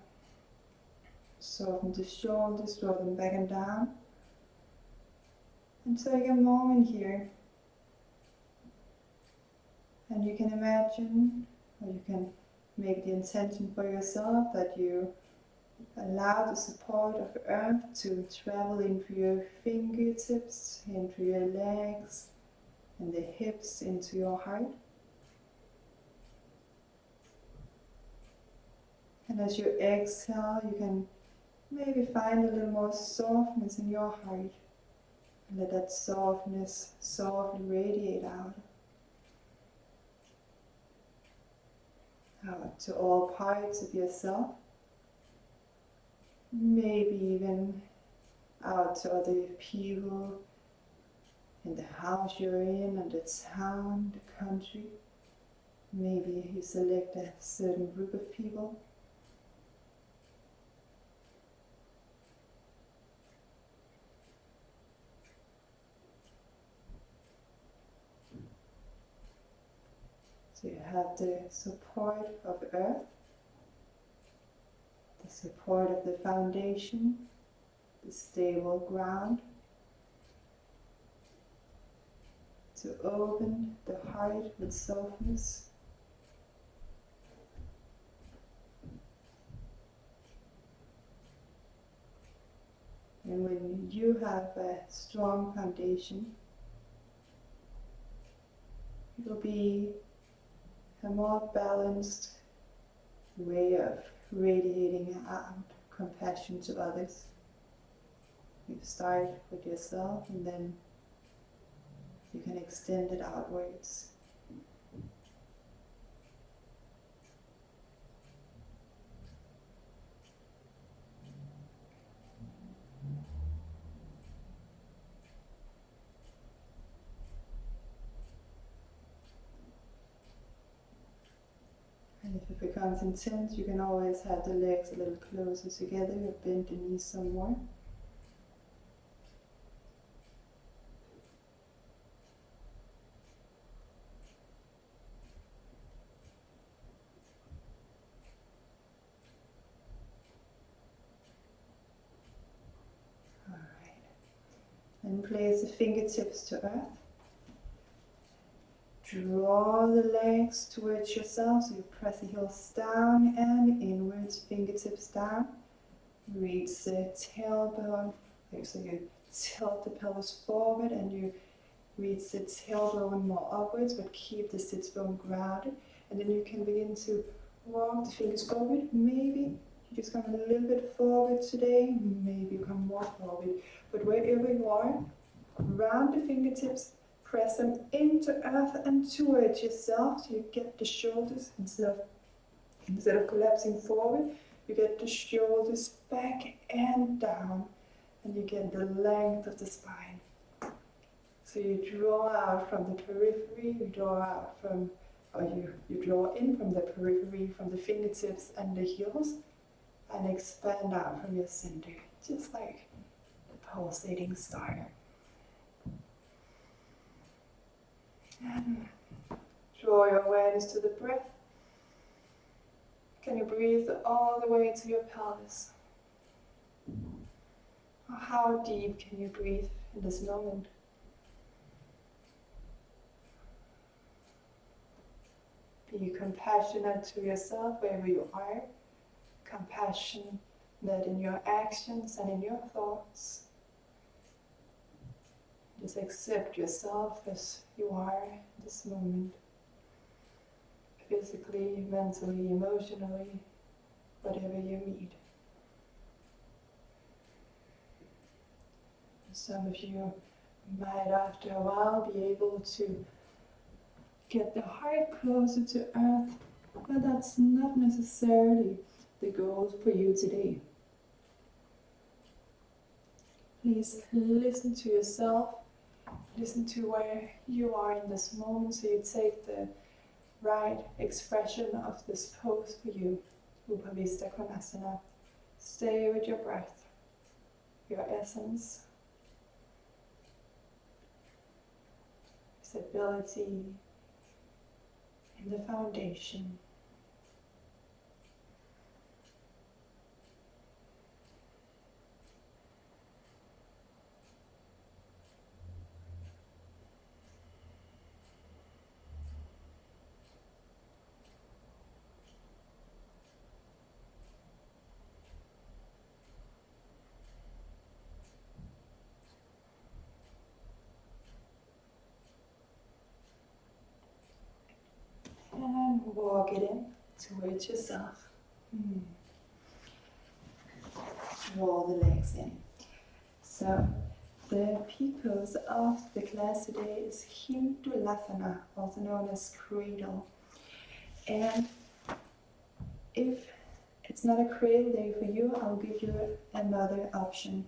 Soften the shoulders, draw them back and down. And take a moment here. And you can imagine, or you can make the intention for yourself that you allow the support of earth to travel into your fingertips, into your legs, and the hips, into your heart. And as you exhale, you can maybe find a little more softness in your heart. And let that softness softly radiate out to all parts of yourself. Maybe even out to other people in the house you're in, and the town, the country. Maybe you select a certain group of people. So you have the support of earth, the support of the foundation, the stable ground, to open the heart with softness. And when you have a strong foundation, it will be a more balanced way of radiating out compassion to others. You start with yourself, and then you can extend it outwards. And if it becomes intense, you can always have the legs a little closer together, or bend the knees some more. Alright. Then place the fingertips to earth. Draw the legs towards yourself, so you press the heels down and inwards, fingertips down. Reach the tailbone, so your tilt the pelvis forward and you reach the tailbone more upwards, but keep the sits bone grounded. And then you can begin to walk the fingers forward. Maybe you just come a little bit forward today, maybe you come more forward. But wherever you are, round the fingertips, press them into earth and towards yourself, so you get the shoulders instead of collapsing forward, you get the shoulders back and down, and you get the length of the spine. So you draw out from the periphery, you draw out from, or you draw in from the periphery, from the fingertips and the heels, and expand out from your center, just like the pulsating star. And draw your awareness to the breath. Can you breathe all the way to your pelvis? Or how deep can you breathe in this moment? Be compassionate to yourself wherever you are. Compassion that in your actions and in your thoughts. Just accept yourself as you are in this moment. Physically, mentally, emotionally, whatever you need. Some of you might after a while be able to get the heart closer to earth, but that's not necessarily the goal for you today. Please listen to yourself, listen to where you are in this moment, so you take the right expression of this pose for you, Upavista Konasana. Stay with your breath, your essence, stability in the foundation. And walk it in towards yourself. Roll the legs in. So, the peak pose of the class today is Hindulasana, also known as cradle. And if it's not a cradle day for you, I'll give you another option.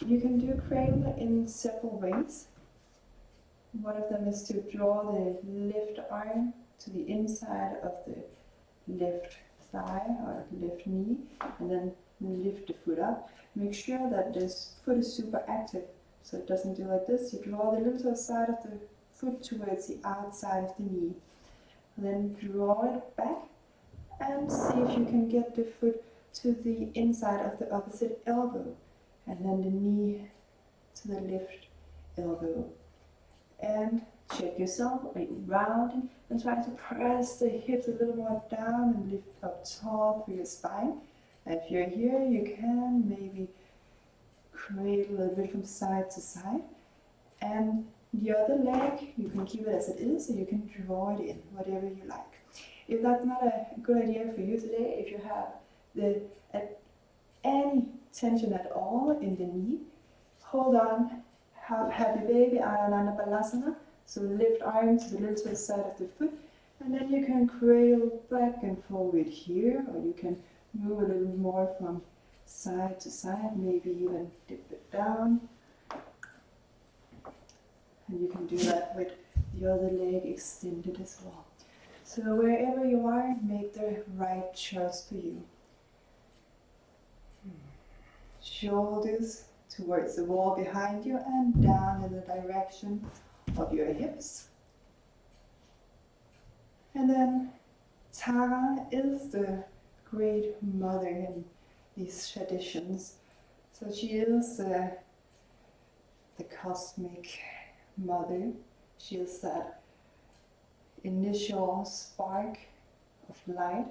You can do cradle in several ways. One of them is to draw the left arm to the inside of the left thigh or left knee, and then lift the foot up. Make sure that this foot is super active, so it doesn't do like this. You draw the little side of the foot towards the outside of the knee. And then draw it back and see if you can get the foot to the inside of the opposite elbow, and then the knee to the left elbow. And check yourself, round, and try to press the hips a little more down and lift up tall through your spine. And if you're here, you can maybe cradle a little bit from side to side. And the other leg, you can keep it as it is, or you can draw it in, whatever you like. If that's not a good idea for you today, if you have any tension at all in the knee, hold on. Have happy baby, Ananda Balasana. So lift arm to the little side of the foot, and then you can cradle back and forward here, or you can move a little more from side to side, maybe even dip it down. And you can do that with the other leg extended as well. So wherever you are, make the right choice for you. Shoulders towards the wall behind you and down in the direction of your hips. And then Tara is the great mother in these traditions. So she is the cosmic mother. She is that initial spark of light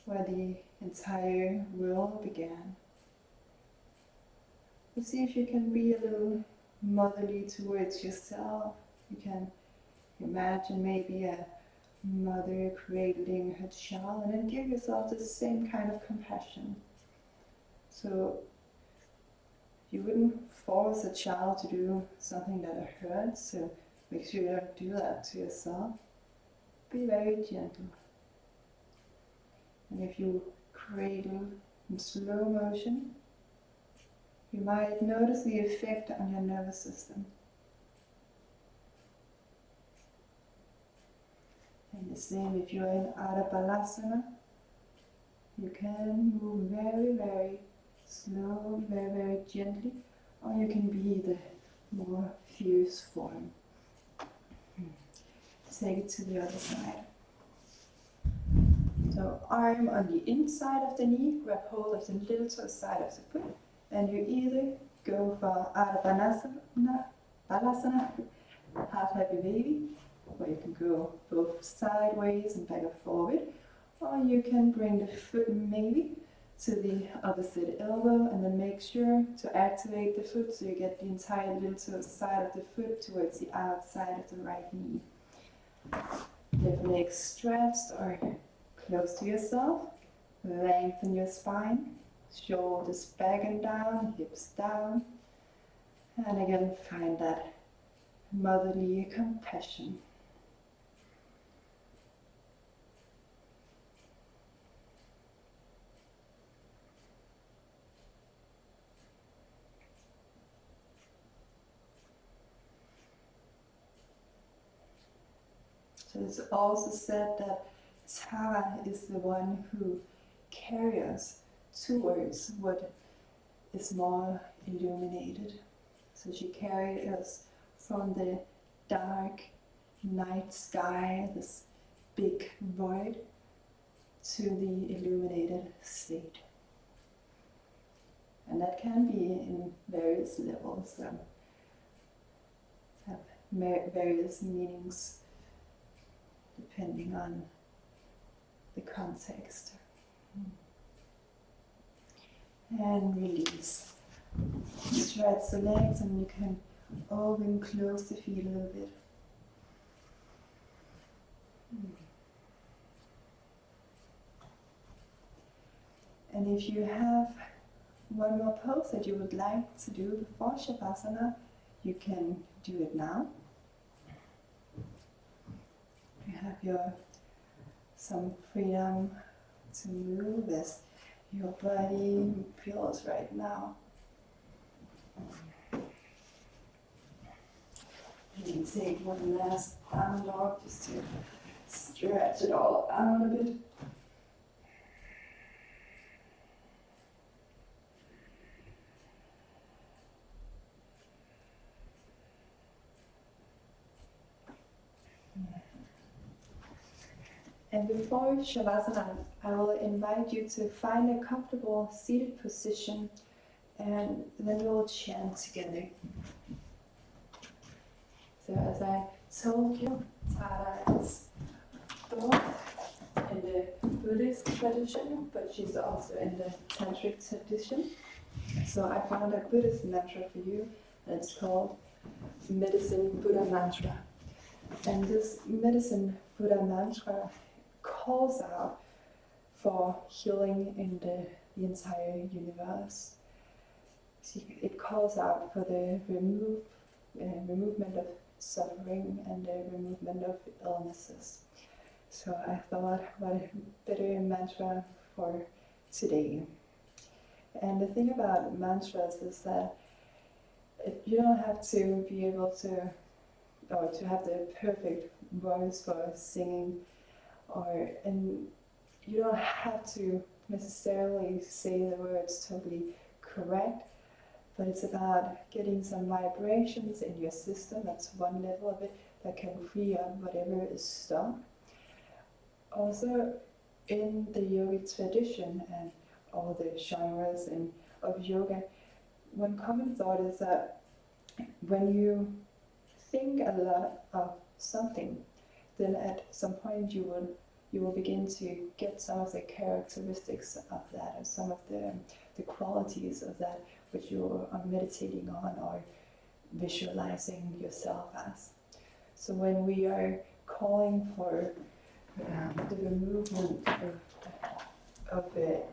where the entire world began. But see if you can be a little motherly towards yourself. You can imagine maybe a mother cradling her child, and then give yourself the same kind of compassion. So you wouldn't force a child to do something that hurts, so make sure you don't do that to yourself. Be very gentle. And if you cradle in slow motion, you might notice the effect on your nervous system. And the same if you're in Adha Balasana, you can move very, very slow, very, very gently, or you can be the more fierce form. Take it to the other side. So arm on the inside of the knee, grab hold of the little toe side of the foot, and you either go for Adha Balasana, half happy baby, or you can go both sideways and back and forward, or you can bring the foot maybe to the opposite elbow, and then make sure to activate the foot so you get the entire little toe side of the foot towards the outside of the right knee. Left leg stretched or close to yourself. Lengthen your spine. Shoulders back and down, hips down. And again, find that motherly compassion. So it's also said that Tara is the one who carries us towards what is more illuminated. So she carried us from the dark night sky, this big void, to the illuminated state. And that can be in various levels, have various meanings depending on the context. And release. Stretch the legs, and you can open, close the feet a little bit. And if you have one more pose that you would like to do before Shavasana, you can do it now. You have some freedom to move as your body feels right now. You can take one last down dog just to stretch it all out a bit. And before Shavasana, I will invite you to find a comfortable seated position, and then we'll chant together. So as I told you, Tara is both in the Buddhist tradition, but she's also in the Tantric tradition. So I found a Buddhist mantra for you, and it's called Medicine Buddha Mantra. And this Medicine Buddha Mantra calls out for healing in the entire universe. It calls out for the removement of suffering and the removement of illnesses. So I thought, what a better mantra for today. And the thing about mantras is that you don't have to be able to, or to have the perfect voice for singing, and you don't have to necessarily say the words totally correct, but it's about getting some vibrations in your system. That's one level of it that can free up whatever is stuck. Also, in the yogic tradition and all the genres of yoga, one common thought is that when you think a lot of something, then at some point you will begin to get some of the characteristics of that, or some of the qualities of that what you are meditating on or visualizing yourself as. So when we are calling for the removal of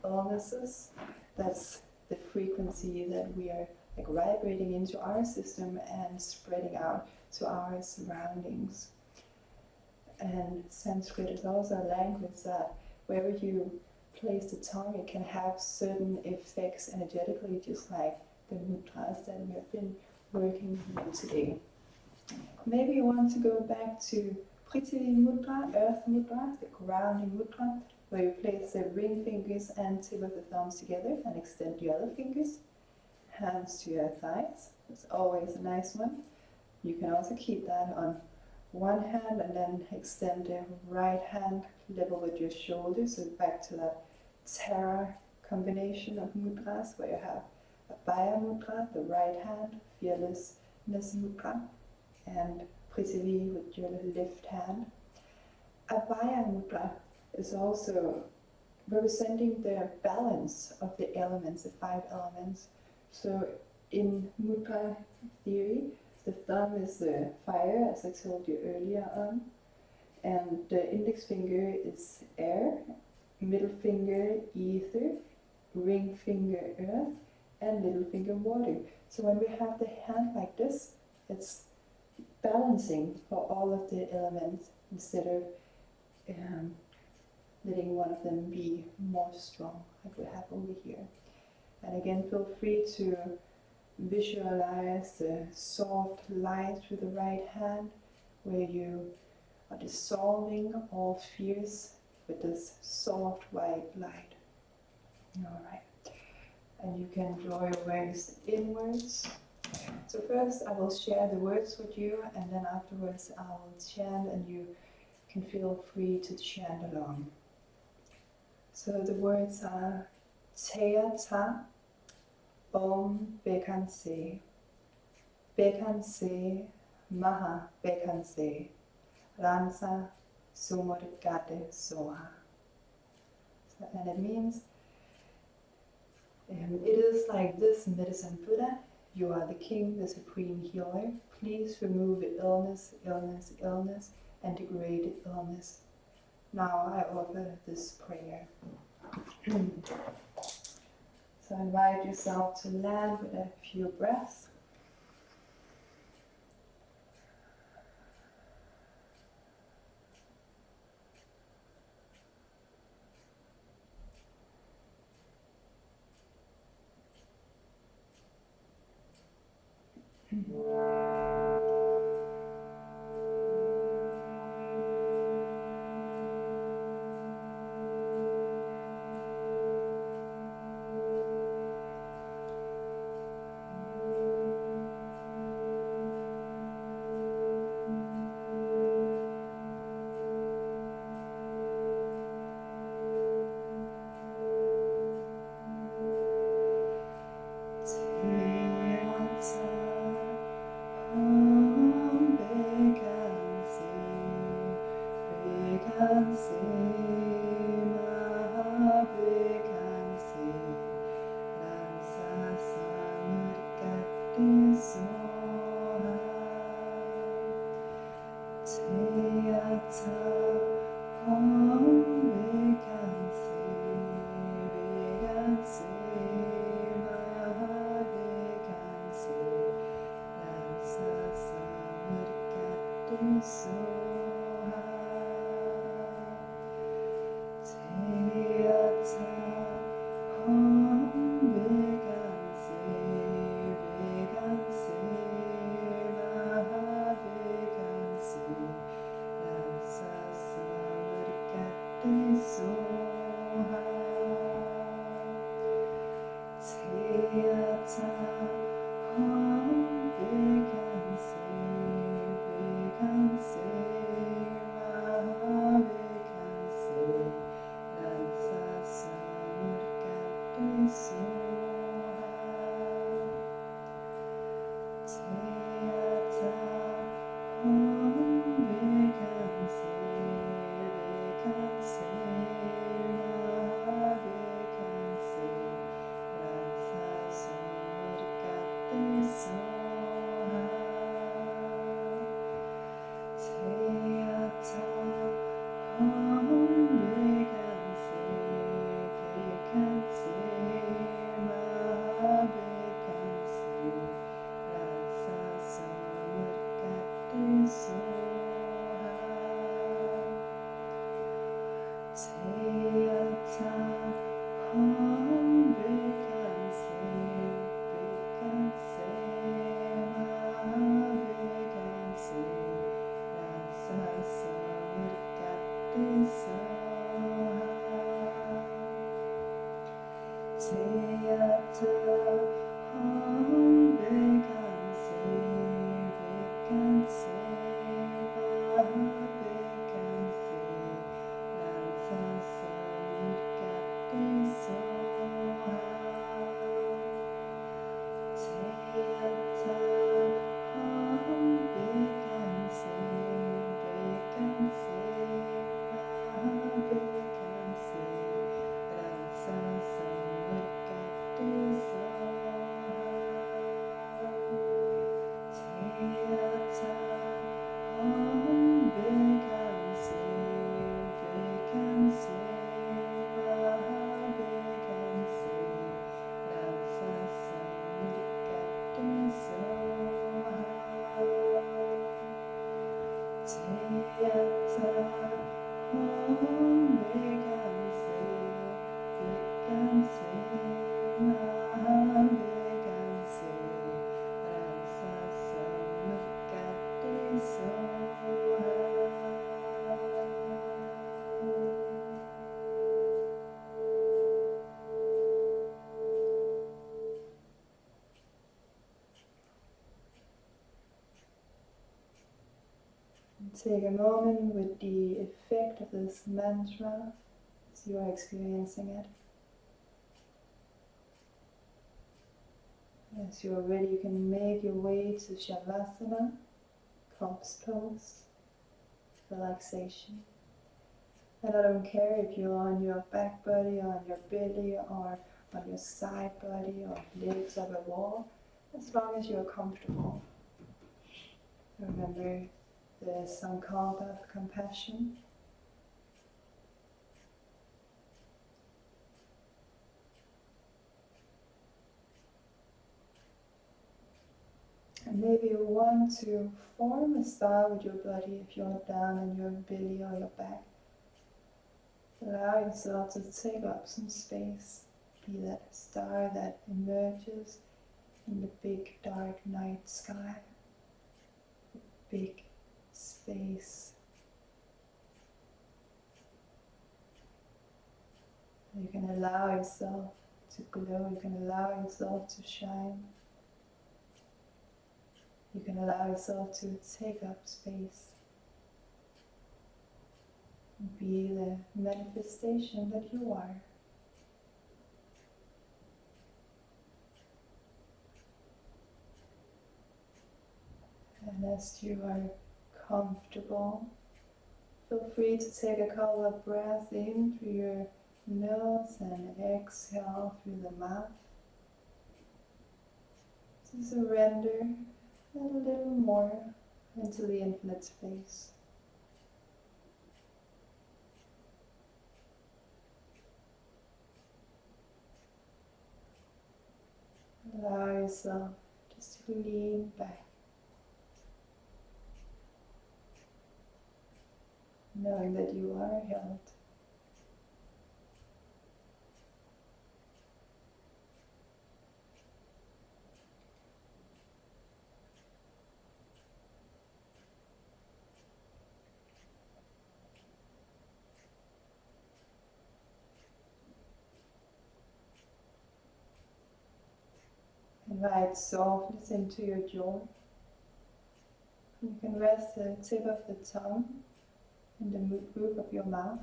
illnesses, that's the frequency that we are like vibrating into our system and spreading out to our surroundings. And Sanskrit is also a language that wherever you place the tongue, it can have certain effects energetically, just like the mudras that we have been working with today. Maybe you want to go back to Prithvi Mudra, Earth Mudra, the grounding mudra, where you place the ring fingers and tip of the thumbs together and extend your other fingers, hands to your thighs. It's always a nice one. You can also keep that on one hand and then extend the right hand level with your shoulders, so back to that Tara combination of mudras where you have Abhaya Mudra, the right hand, Fearlessness Mudra, and Prithvi with your left hand. Abhaya Mudra is also representing the balance of the elements, the 5 elements. So in mudra theory, the thumb is the fire, as I told you earlier on, and the index finger is air, middle finger ether, ring finger earth, and little finger water. So when we have the hand like this, it's balancing for all of the elements instead of letting one of them be more strong, like we have over here. And again, feel free to visualize the soft light through the right hand, where you are dissolving all fears with this soft white light. Alright. And you can draw your awareness inwards. So first I will share the words with you, and then afterwards I will chant, and you can feel free to chant along. So the words are Teyata, Om Bekanze, Bekanze, maha Bekanze, Radza, samudgate, soha. And it means, it is like this, medicine Buddha, you are the king, the supreme healer. Please remove illness, illness, illness, and degraded illness. Now I offer this prayer. So invite yourself to land with a few breaths. Bekanze, Bekanze, Teyata, Bekanze, Bekanze, maha, Bekanze, Radza, samudgate, soha. Take a moment with the effect of this mantra as you are experiencing it. As you are ready, you can make your way to Shavasana, corpse pose, relaxation. And I don't care if you're on your back body, or on your belly, or on your side body, or legs of a wall, as long as you're comfortable. Remember the Sankalpa of compassion. And maybe you want to form a star with your body if you're down on your belly or your back. Allow yourself to take up some space. Be that star that emerges in the big dark night sky. Big space. You can allow yourself to glow. You can allow yourself to shine. You can allow yourself to take up space. Be the manifestation that you are. And as you are comfortable, feel free to take a couple of breaths in through your nose and exhale through the mouth. To surrender a little more into the infinite space. Allow yourself just to lean back, knowing that you are held. Invite softness into your jaw. You can rest the tip of the tongue in the roof of your mouth.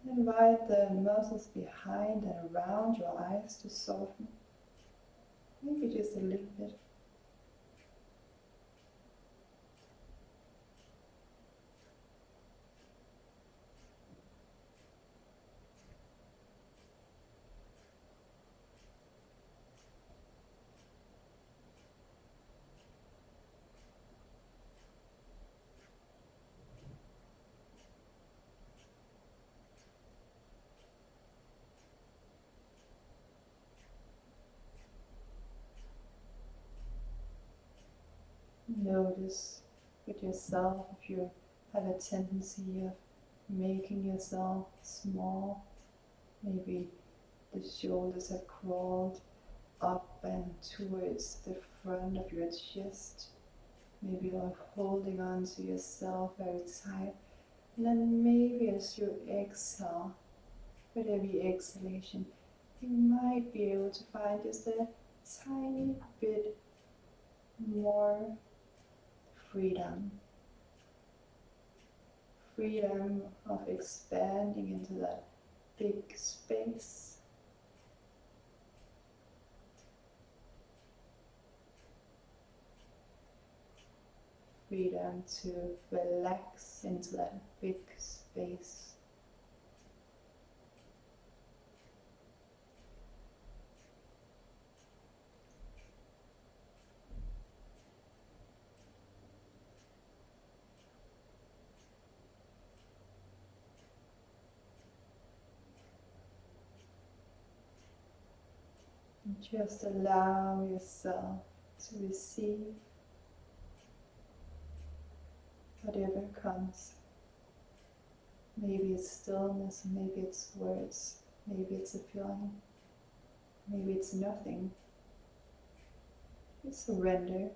Invite the muscles behind and around your eyes to soften, maybe just a little bit. Notice with yourself if you have a tendency of making yourself small. Maybe the shoulders have crawled up and towards the front of your chest. Maybe you're holding on to yourself very tight. And then maybe as you exhale, with every exhalation, you might be able to find just a tiny bit more freedom. Freedom of expanding into that big space. Freedom to relax into that big space. And just allow yourself to receive whatever comes. Maybe it's stillness, maybe it's words, maybe it's a feeling, maybe it's nothing. You surrender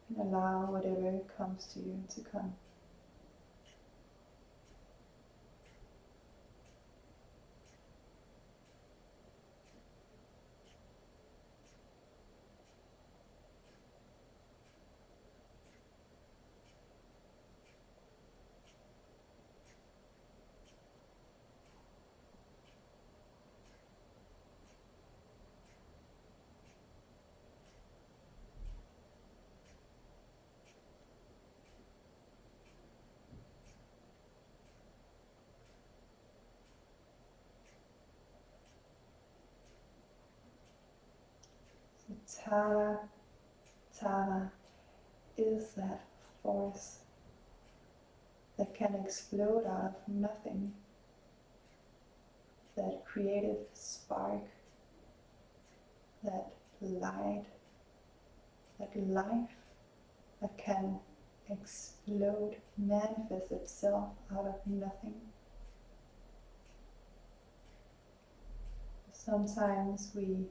and allow whatever comes to you to come. So Tara is that force that can explode out of nothing, that creative spark, that light, that life that can explode, manifest itself out of nothing. Sometimes we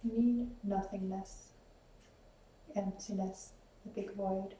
need nothingness, emptiness, the big void.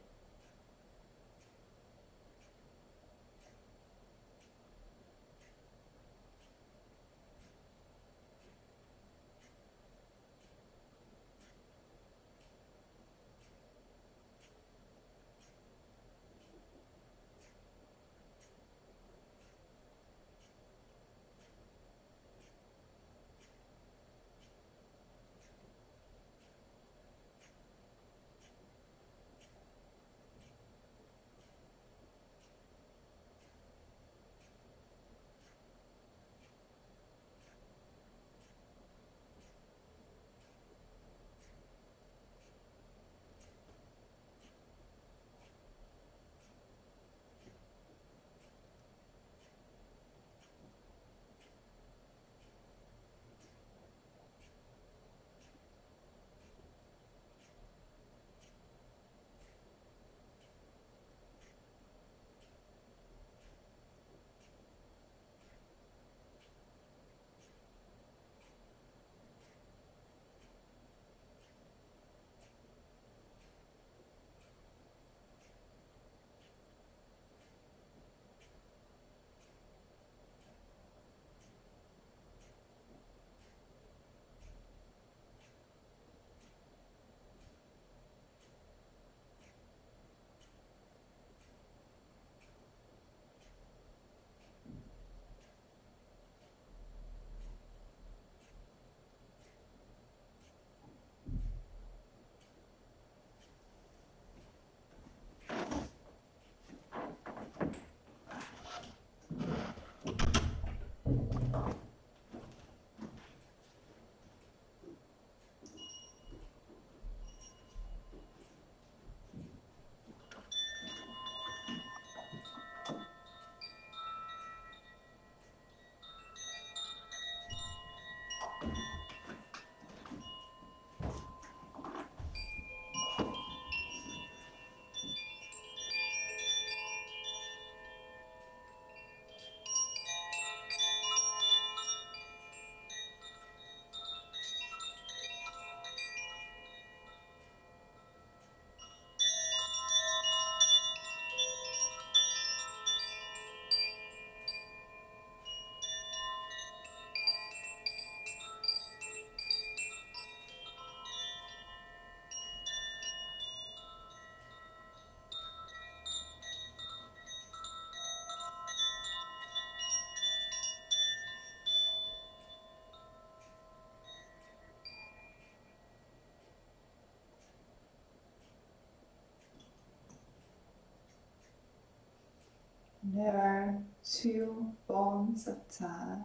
There are two forms of Tara.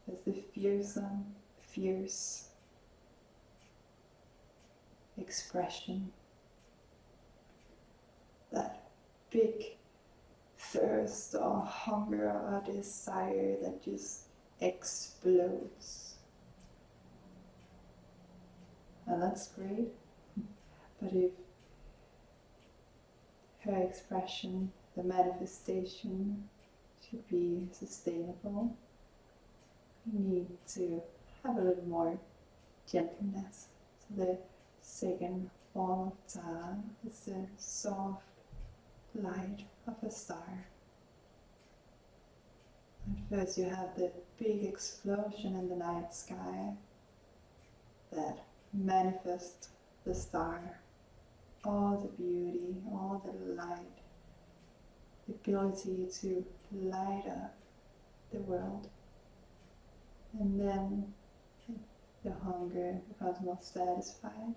There's the fearsome, fierce expression, that big thirst or hunger or desire that just explodes. And that's great. But if her expression, the manifestation, should be sustainable. We need to have a little more gentleness. So the second form of Ta is the soft light of a star. At first you have the big explosion in the night sky that manifests the star, all the beauty, all the light, the ability to light up the world. And then the hunger becomes more satisfied,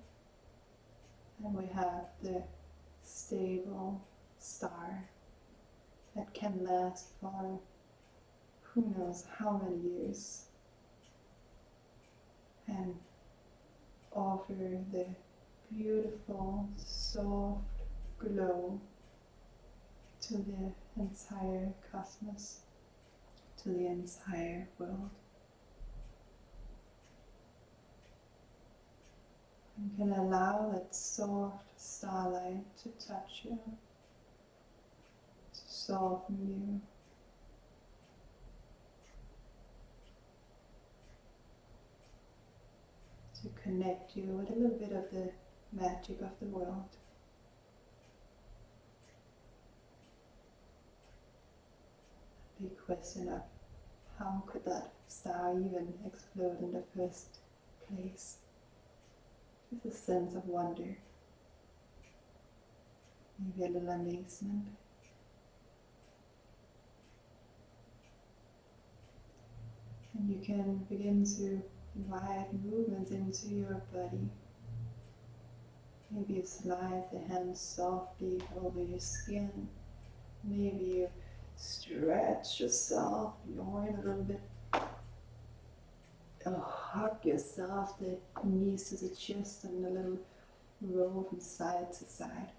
and we have the stable star that can last for who knows how many years and offer the beautiful, soft glow to the entire cosmos, to the entire world. You can allow that soft starlight to touch you, to soften you, to connect you with a little bit of the magic of the world. Big question of how could that star even explode in the first place? It's a sense of wonder, maybe a little amazement. And you can begin to invite movements into your body. Maybe you slide the hands softly over your skin. Maybe you stretch yourself, yawn a little bit. Hug yourself, the knees to the chest, and a little roll from side to side.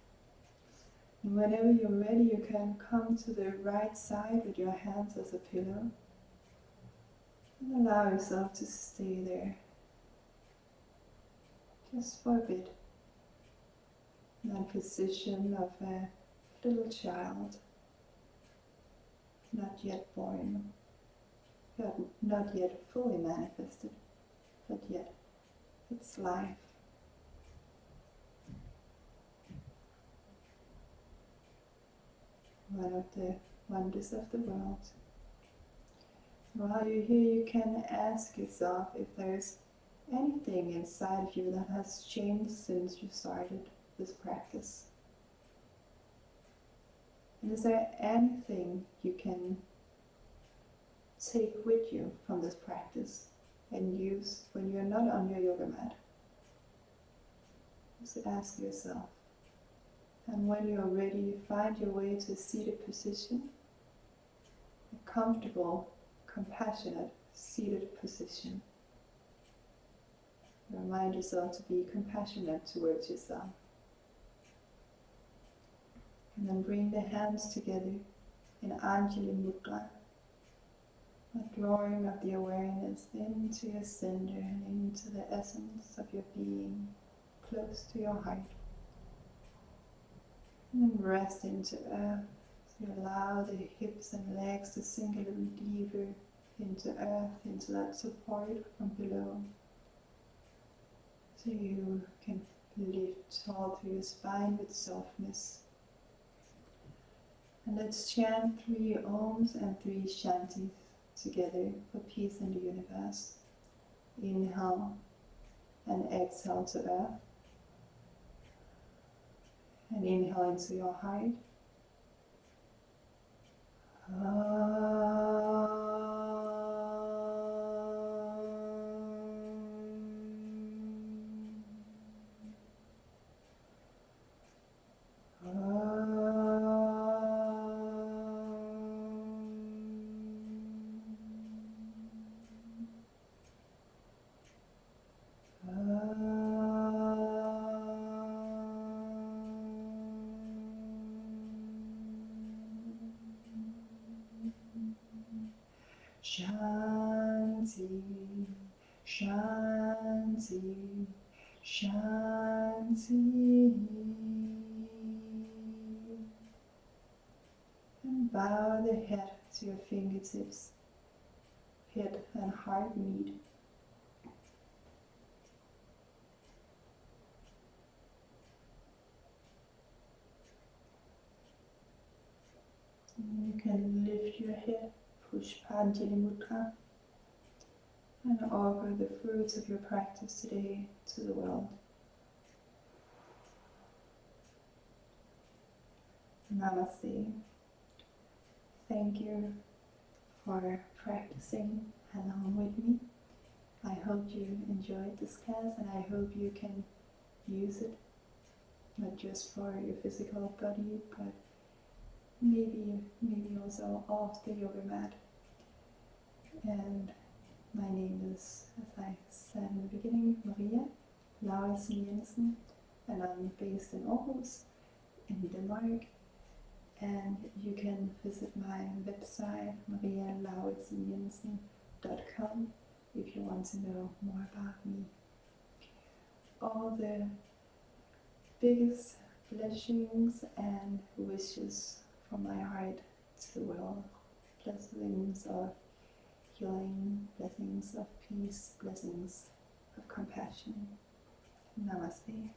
And whenever you're ready, you can come to the right side with your hands as a pillow. And allow yourself to stay there, just for a bit. In that position of a little child, not yet born, not yet fully manifested, but yet it's life. One of the wonders of the world. While you're here, you can ask yourself if there's anything inside of you that has changed since you started this practice. And is there anything you can take with you from this practice and use when you're not on your yoga mat? Just ask yourself. And when you're ready, find your way to a seated position, a comfortable, compassionate, seated position. Remind yourself to be compassionate towards yourself. And then bring the hands together in Anjali Mudra, a drawing of the awareness into your center and into the essence of your being, close to your heart. And then rest into earth. So you allow the hips and legs to sink a little deeper into earth, into that support from below. So you can lift all through your spine with softness. And let's chant 3 Oms and 3 Shantis together for peace in the universe. Inhale and exhale to earth. And inhale into your heart. Shanti, Shanti, Shanti. And bow the head to your fingertips, head and heart meet. And you can lift your head, Pushpanjali Mudra, and offer the fruits of your practice today to the world. Namaste. Thank you for practicing along with me. I hope you enjoyed this class, and I hope you can use it, not just for your physical body, but maybe also off the yoga mat. And my name is, as I said in the beginning, Maria Lauritsen Jensen, and I'm based in Aarhus, in Denmark. And you can visit my website, marialauritsenjensen.com, if you want to know more about me. All the biggest blessings and wishes from my heart to the world. Blessings of healing, blessings of peace, blessings of compassion. Namaste.